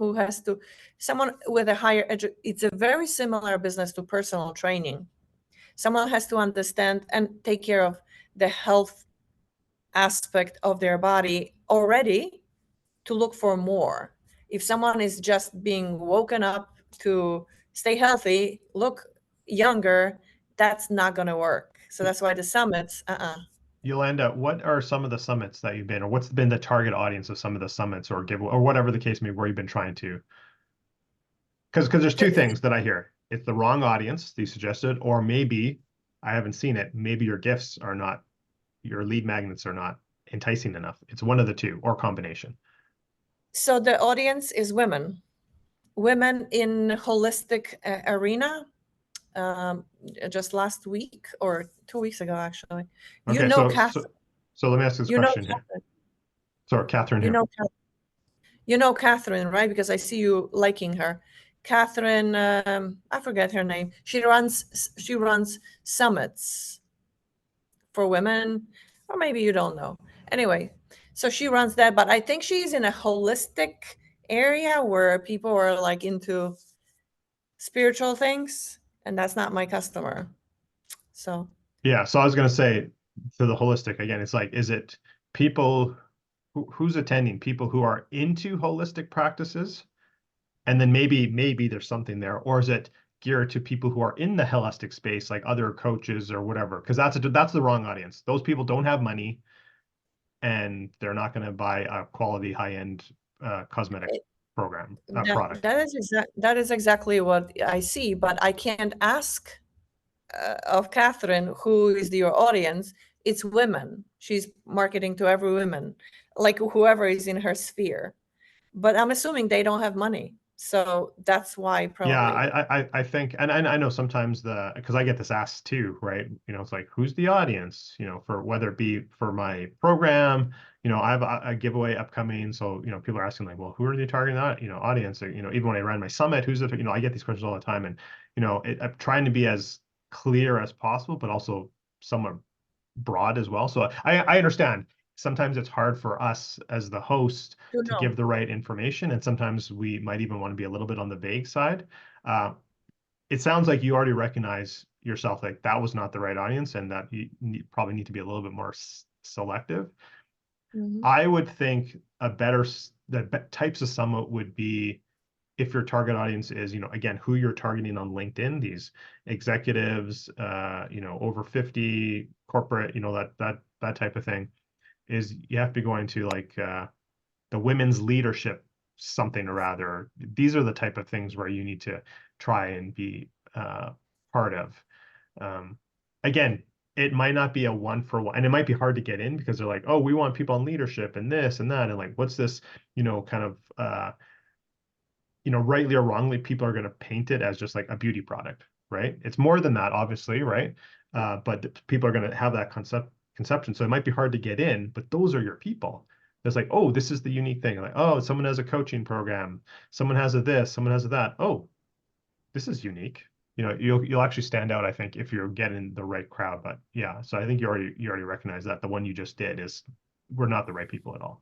with a higher it's a very similar business to personal training. Someone has to understand and take care of the health aspect of their body already to look for more. If someone is just being woken up to stay healthy, look younger, that's not going to work. So that's why the summits, Yolanda, what are some of the summits that you've been, or what's been the target audience of some of the summits or give or whatever the case may be, where you've been trying to? Because there's two things that I hear. It's the wrong audience that you suggested, or maybe I haven't seen it. Maybe your gifts are not, your lead magnets are not enticing enough. It's one of the two or combination. So the audience is women in holistic arena. Just last week or 2 weeks ago, actually. Okay, so let me ask this question here. Catherine. Sorry, Catherine here. You know Catherine, right? Because I see you liking her. Catherine, I forget her name. She runs summits for women, or maybe you don't know. Anyway, so she runs that, but I think she's in a holistic area where people are like into spiritual things, and that's not my customer. So yeah, so I was going to say to the holistic again, it's like, is it people who's attending, people who are into holistic practices, and then maybe there's something there, or is it geared to people who are in the holistic space, like other coaches or whatever? Because that's the wrong audience. Those people don't have money. and they're not going to buy a quality high-end cosmetic program product. That is exactly what I see, but I can't ask of Catherine, who is your audience. It's women. She's marketing to every woman, like whoever is in her sphere. But I'm assuming they don't have money, so that's why probably. Yeah, I think, and I know sometimes because I get this asked too, right? It's like, who's the audience? For whether it be for my program, I have a giveaway upcoming, so people are asking like, well, who are they targeting that audience? Or, even when I ran my summit, who's it? I get these questions all the time, and I'm trying to be as clear as possible, but also somewhat broad as well. So I understand sometimes it's hard for us as the host to give the right information, and sometimes we might even want to be a little bit on the vague side. It sounds like you already recognize yourself like that was not the right audience, and that you probably need to be a little bit more selective. I would think the types of summit would be if your target audience is, again, who you're targeting on LinkedIn, these executives, over 50, corporate, that type of thing, is you have to be going to like the women's leadership something or other. These are the type of things where you need to try and be part of. Again, it might not be a one for one, and it might be hard to get in because they're like, oh, we want people in leadership and this and that, and like, what's this, kind of rightly or wrongly, people are going to paint it as just like a beauty product, right? It's more than that, obviously, right? But people are going to have that conception. So it might be hard to get in, but those are your people. It's like, oh, this is the unique thing. Like, oh, someone has a coaching program, someone has a this, someone has a that. Oh, this is unique. You'll actually stand out, I think, if you're getting the right crowd. But yeah, so I think you already recognize that the one you just did we're not the right people at all.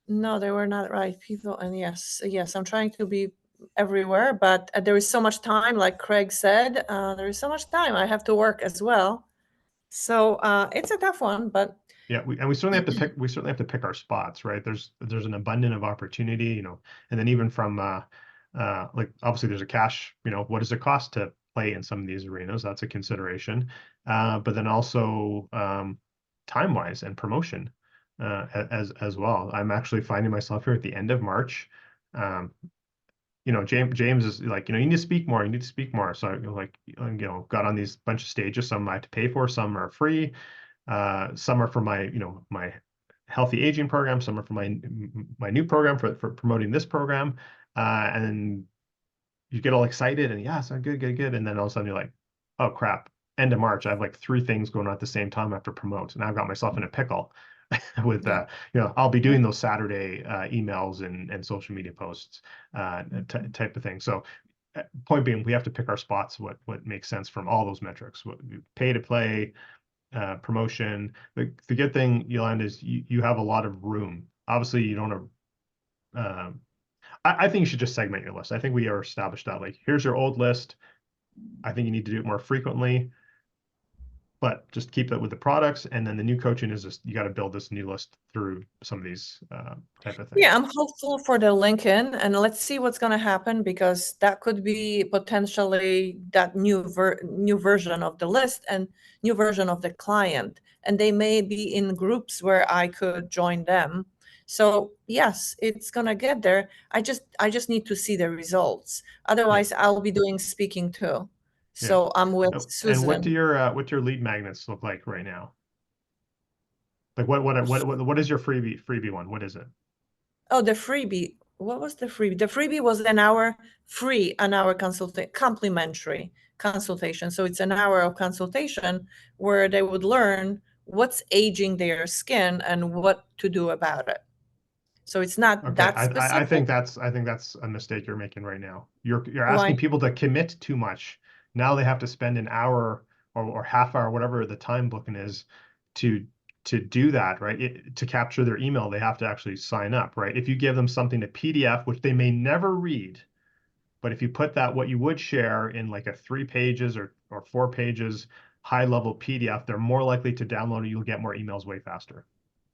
No, they were not right people. And yes, I'm trying to be everywhere, but there is so much time, like Craig said, there is so much time. I have to work as well. So it's a tough one, but yeah, we certainly have to pick. We certainly have to pick our spots, right? There's an abundance of opportunity, and then even from like obviously there's a cash. What does it cost to play in some of these arenas? That's a consideration. But then also time wise and promotion as well. I'm actually finding myself here at the end of March. James is like, you need to speak more. You need to speak more. So I like, got on these bunch of stages. Some I have to pay for, some are free. Some are for my, my healthy aging program. Some are for my new program for promoting this program. And you get all excited and yeah, so good. And then all of a sudden you're like, oh crap, end of March. I have like 3 things going on at the same time I have to promote. And I've got myself in a pickle with, I'll be doing those Saturday emails and social media posts type of thing. So point being, we have to pick our spots, what makes sense from all those metrics, what pay to play, promotion. The good thing, Yolanda, is you have a lot of room. Obviously, you don't have. I think you should just segment your list. I think we are established that like here's your old list. I think you need to do it more frequently, but just keep that with the products. And then the new coaching is just you got to build this new list through some of these type of things. Yeah, I'm hopeful for the Lincoln, and let's see what's going to happen, because that could be potentially that new version of the list and new version of the client, and they may be in groups where I could join them. So yes, it's going to get there. I just need to see the results. Otherwise, I'll be doing speaking too. So I'm with Susan. And what do your lead magnets look like right now? Like what is your freebie one? What is it? Oh, the freebie. What was the freebie? The freebie was an hour complimentary consultation. So it's an hour of consultation where they would learn what's aging their skin and what to do about it. So it's not that specific. I think that's a mistake you're making right now. You're asking people to commit too much. Now they have to spend an hour or half hour, whatever the time booking is, to do that, right? To capture their email, they have to actually sign up, right? If you give them something a PDF, which they may never read, but if you put that, what you would share in like a 3 pages or 4 pages high level PDF, they're more likely to download it. You'll get more emails way faster.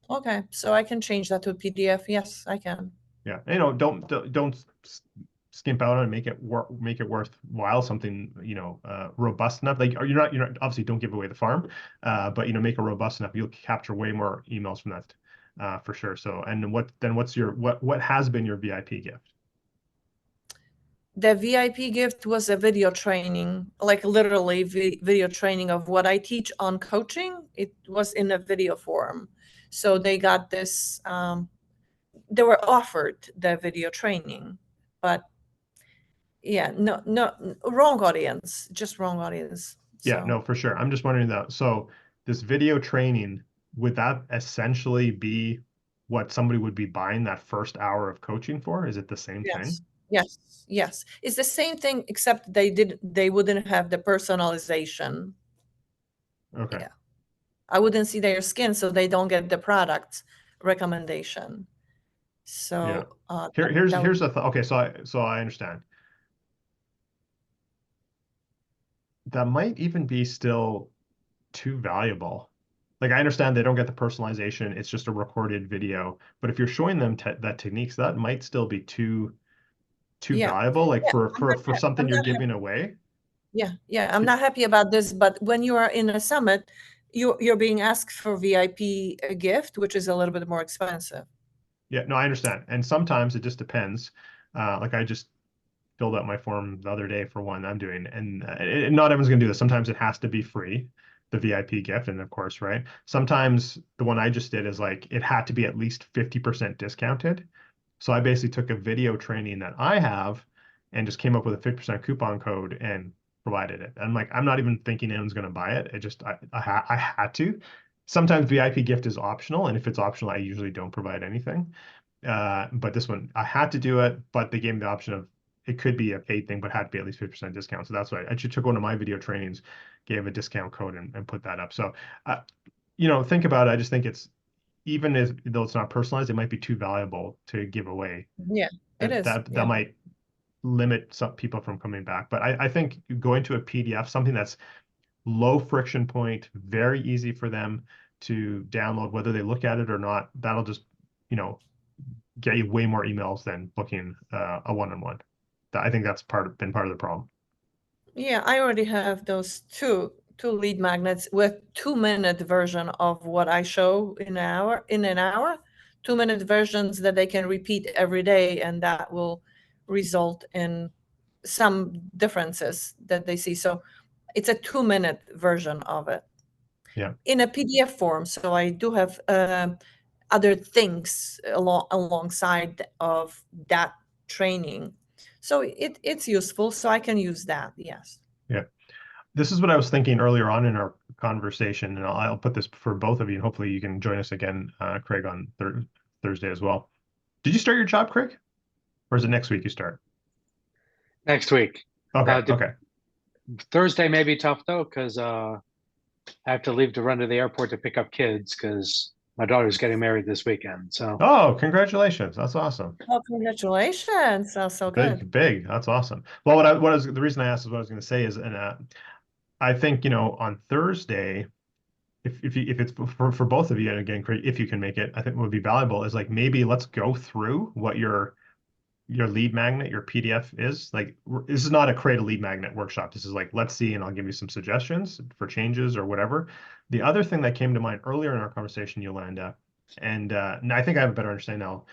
Okay, so I can change that to a PDF. Yes, I can. Yeah, don't skimp out on it. Make it worthwhile. Something robust enough. Like you're not obviously don't give away the farm, but make it robust enough. You'll capture way more emails from that for sure. So, and what's your, what has been your VIP gift? The VIP gift was a video training, like literally video training of what I teach on coaching. It was in a video form. So they got this, they were offered the video training, but yeah, wrong audience, just wrong audience. Yeah, So no, for sure. I'm just wondering that. So this video training, would that essentially be what somebody would be buying that first hour of coaching for? Is it the same thing? yes. It's the same thing, except they wouldn't have the personalization. Okay. Yeah. I wouldn't see their skin, so they don't get the product recommendation. Yeah. So Here's the okay. So I understand. That might even be still too valuable. Like I understand they don't get the personalization; it's just a recorded video. But if you're showing them that techniques, that might still be too yeah, valuable. Like yeah. for something I'm you're not happy. giving away. Yeah. I'm not happy about this, but when you are in a summit, you're being asked for VIP gift, which is a little bit more expensive. Yeah, no, I understand. And sometimes it just depends. Like I just filled out my form the other day for one I'm doing, and not everyone's gonna do this. Sometimes it has to be free, the VIP gift, and of course, right? Sometimes the one I just did is like it had to be at least 50% discounted. So I basically took a video training that I have and just came up with a 50% coupon code and provided it. I'm like, I'm not even thinking anyone's gonna buy it. It just I had to. Sometimes VIP gift is optional, and if it's optional, I usually don't provide anything. But this one, I had to do it, but they gave me the option of it could be a paid thing, but had to be at least 50% discount. So that's why I actually took one of my video trainings, gave a discount code and put that up. So, think about it. I just think it's, even if though it's not personalized, it might be too valuable to give away. Yeah, it is. That might limit some people from coming back. But I think going to a PDF, something that's low friction point, very easy for them to download, whether they look at it or not, that'll just, get you way more emails than booking a one-on-one. I think that's been part of the problem. Yeah, I already have those two lead magnets with 2-minute version of what I show in an hour, 2-minute versions that they can repeat every day, and that will result in some differences that they see. So it's a 2-minute version of it. Yeah. In a PDF form. So I do have other things alongside of that training. So it's useful. So I can use that. Yes. Yeah. This is what I was thinking earlier on in our conversation, and I'll put this for both of you, and hopefully you can join us again, Craig, on Thursday as well. Did you start your job, Craig? Or is it next week you start? Next week. Okay. Okay. Thursday may be tough though, because I have to leave to run to the airport to pick up kids because my daughter's getting married this weekend. So. Oh, congratulations! That's awesome. Oh, congratulations! Sounds so good. Big. That's awesome. Well, the reason I asked is what I was going to say is, and I think on Thursday, if it's for both of you, and again, if you can make it, I think what would be valuable is like maybe let's go through what your lead magnet, your PDF is. Like, this is not a create a lead magnet workshop. This is like, let's see, and I'll give you some suggestions for changes or whatever. The other thing that came to mind earlier in our conversation, Yolanda, and I think I have a better understanding now.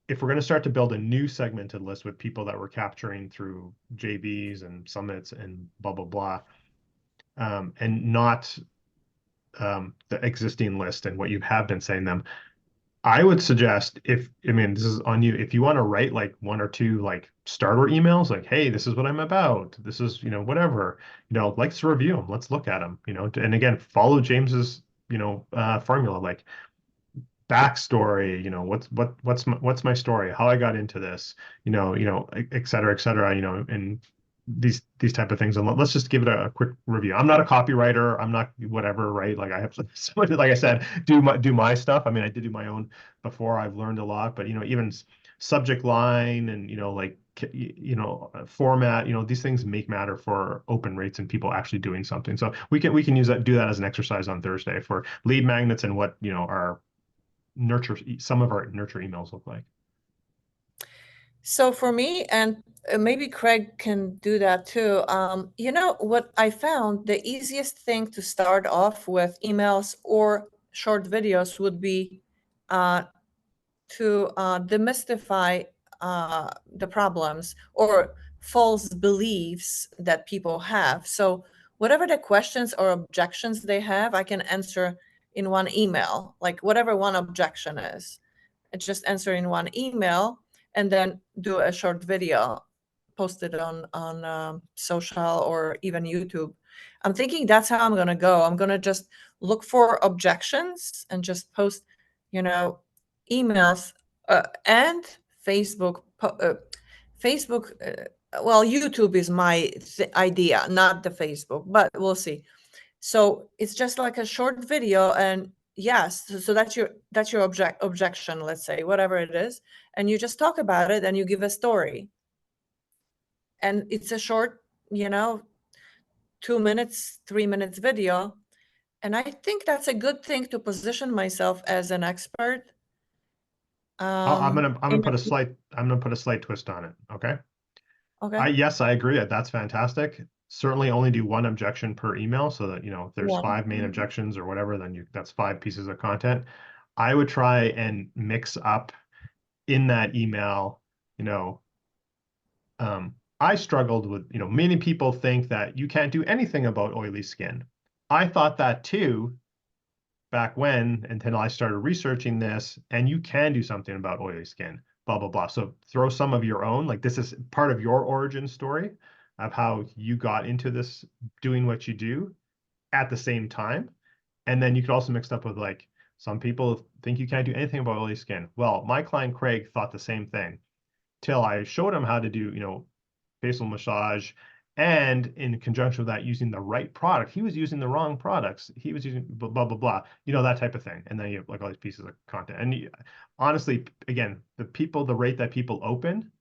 If we're going to start to build a new segmented list with people that we're capturing through JVs and summits and blah, blah, blah, and not the existing list and what you have been saying them, I would suggest this is on you. If you want to write like one or two like starter emails, like, hey, this is what I'm about. This is, whatever, let's review them. Let's look at them, and again, follow James's, formula, like backstory, what's my story, how I got into this, et cetera, and these type of things. And let's just give it a quick review. I'm not a copywriter. I'm not whatever, right? Like I have somebody, like I said, do my stuff. I mean, I did do my own before. I've learned a lot, but even subject line and format, these things make matter for open rates and people actually doing something. So we can do that as an exercise on Thursday for lead magnets and what some of our nurture emails look like. So for me, and maybe Craig can do that too. What I found, the easiest thing to start off with emails or short videos would be to demystify the problems or false beliefs that people have. So whatever the questions or objections they have, I can answer in one email, like whatever one objection is. I just answer in one email and then do a short video, post it on social or even YouTube. I'm thinking that's how I'm gonna go. I'm gonna just look for objections and just post, emails and Facebook. Facebook. Well, YouTube is my idea, not the Facebook, but we'll see. So it's just like a short video, and yes, so that's your objection, let's say, whatever it is, and you just talk about it and you give a story. And it's a short, 2 minutes, 3 minutes video. And I think that's a good thing to position myself as an expert. I'm gonna in put a slight twist on it. Okay. Okay. Yes, I agree. That's fantastic. Certainly only do one objection per email so that, if there's One. 5 main objections or whatever, then that's 5 pieces of content. I would try and mix up in that email, I struggled with, many people think that you can't do anything about oily skin. I thought that too back when, until I started researching this, and you can do something about oily skin, blah, blah, blah. So throw some of your own, like this is part of your origin story of how you got into this, doing what you do at the same time. And then you could also mix it up with like, some people think you can't do anything about oily skin. Well, my client Craig thought the same thing till I showed him how to do, facial massage, and in conjunction with that, using the right product. He was using the wrong products. He was using blah, blah, blah, that type of thing. And then you have like all these pieces of content. And honestly, again, the rate that people open,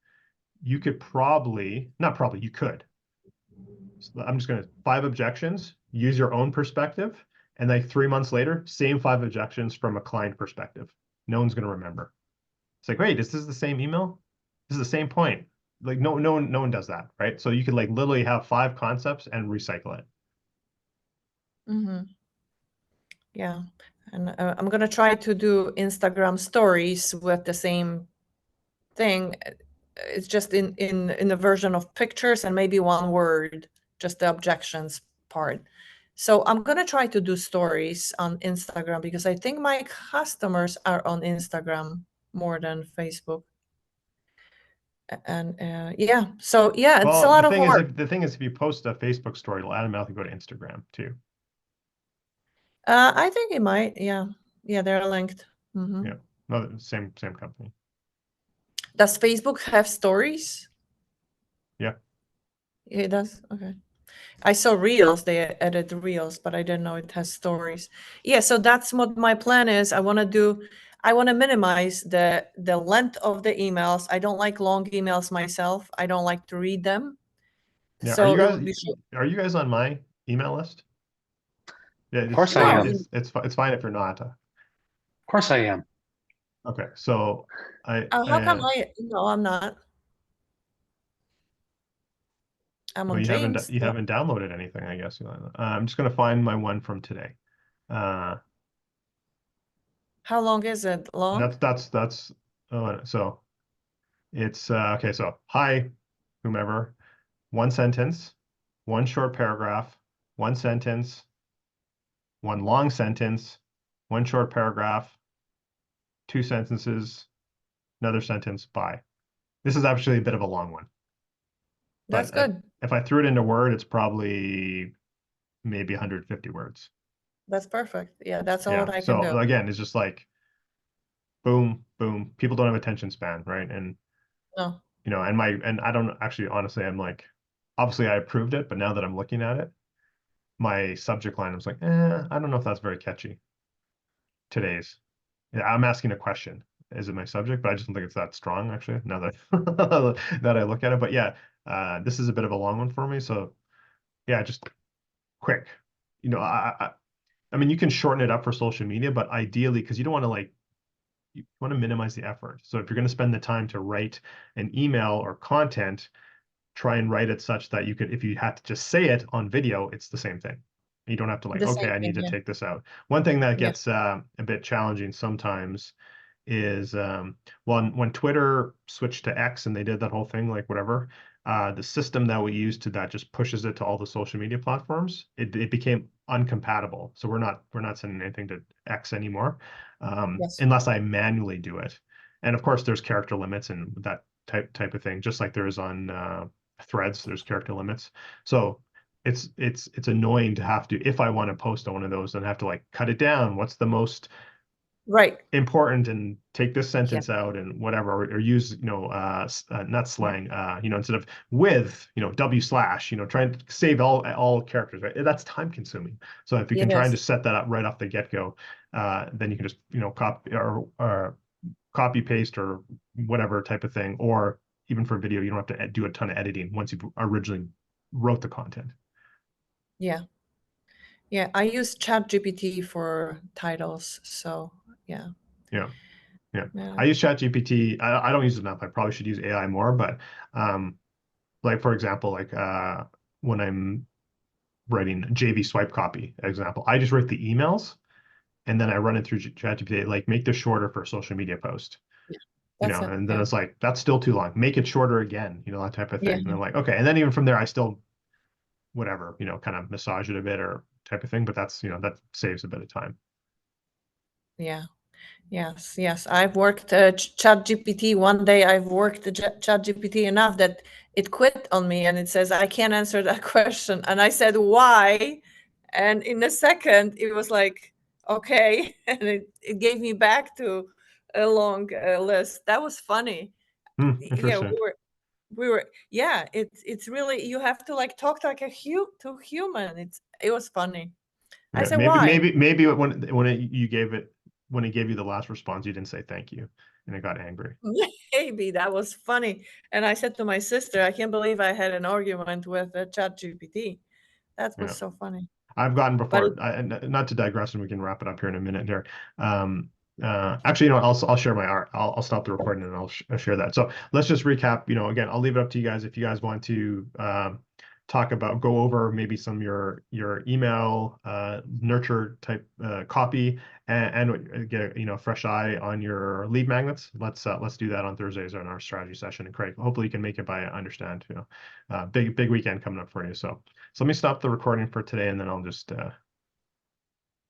you could you could. So I'm just going to 5 objections, use your own perspective. And like 3 months later, same 5 objections from a client perspective. No one's going to remember. It's like, wait, is this the same email? This is the same point. Like no one does that, right? So you could like literally have 5 concepts and recycle it. Mm-hmm. Yeah. And I'm going to try to do Instagram stories with the same thing. It's just in the version of pictures and maybe one word, just the objections part. So I'm going to try to do stories on Instagram because I think my customers are on Instagram more than Facebook. And yeah, so yeah, it's a lot of work. The thing is, if you post a Facebook story, it'll automatically go to Instagram too. I think it might. Yeah, they're linked. Mm-hmm. Yeah, no, same company. Does Facebook have stories? Yeah, it does. Okay. I saw reels. They added reels, but I didn't know it has stories. Yeah, so that's what my plan is. I want to minimize the length of the emails. I don't like long emails myself. I don't like to read them. yeah. So Are you guys on my email list? Yeah, of course I am. It's fine if you're not. Of course I am. Okay, so how come no, I'm not. I'm on you James. haven't downloaded anything, I guess. I'm just gonna find my one from today. How long is it? Long? That's so it's okay. So hi, whomever. 1 sentence, 1 short paragraph, 1 sentence, 1 long sentence, 1 short paragraph, 2 sentences, another sentence. Bye. This is actually a bit of a long one. That's good. If I threw it into Word, it's probably maybe 150 words. That's perfect. Yeah, that's all I can do. So again, it's just like boom, boom. People don't have attention span, right? And No. and I don't actually, honestly, I'm like, obviously I approved it, but now that I'm looking at it, my subject line, I was like, I don't know if that's very catchy. Today's. Yeah, I'm asking a question. Is it my subject? But I just don't think it's that strong, actually, now that that I look at it. But yeah, this is a bit of a long one for me. So yeah, just quick. I mean, you can shorten it up for social media, but ideally, because you don't want to you want to minimize the effort. So if you're going to spend the time to write an email or content, try and write it such that you could, if you had to just say it on video, it's the same thing. You don't have to okay, I need to take this out. One thing that gets a bit challenging sometimes is when Twitter switched to X and they did that whole thing, like whatever, the system that we use that just pushes it to all the social media platforms, it became uncompatible. So we're not sending anything to X anymore, Yes. unless I manually do it. And of course, there's character limits and that type of thing, just like there is on Threads. There's character limits. So it's annoying to have to, if I want to post on one of those, then have to like cut it down. What's the most Right. important, and take this Yeah. sentence out and whatever, or use not slang, instead of with W/, trying to save all characters, right? That's time consuming. So if you can It try and is. just set that up right off the get-go, then you can just copy or copy paste or whatever type of thing. Or even for video, you don't have to do a ton of editing once you originally wrote the content. Yeah. Yeah. I use ChatGPT for titles. So yeah. Yeah. Yeah. I use ChatGPT. I don't use it enough. I probably should use AI more, but like for example, like when I'm writing JV swipe copy example, I just write the emails and then I run it through ChatGPT, like make this shorter for a social media post. That's it. And then Yeah. it's like, that's still too long. Make it shorter again, that type of Yeah. thing. And I'm like, okay. And then even from there, I still, whatever, kind of massage it a bit or type of thing. But that's, that saves a bit of time. Yeah. Yes. I've worked ChatGPT. One day I've worked ChatGPT enough that it quit on me and it says, I can't answer that question. And I said, why? And in a second, it was like, okay. And it gave me back to a long list. That was funny. Yeah, Interesting. yeah, it's really, you have to like talk like a human. It was funny. I Yeah, said, why? maybe when it gave you the last response, you didn't say thank you, and it got angry. Maybe that was funny. And I said to my sister, I can't believe I had an argument with ChatGPT. That Yeah. was so funny. I've gotten But before. Not to digress, and we can wrap it up here in a minute here. Actually, I'll share my art. I'll stop the recording and I'll share that. So let's just recap. Again, I'll leave it up to you guys if you guys want to go over maybe some of your email nurture type copy and get a fresh eye on your lead magnets. Let's do that on Thursdays on our strategy session. And Craig, hopefully you can make it by. I understand, big weekend coming up for you. So let me stop the recording for today, and then I'll just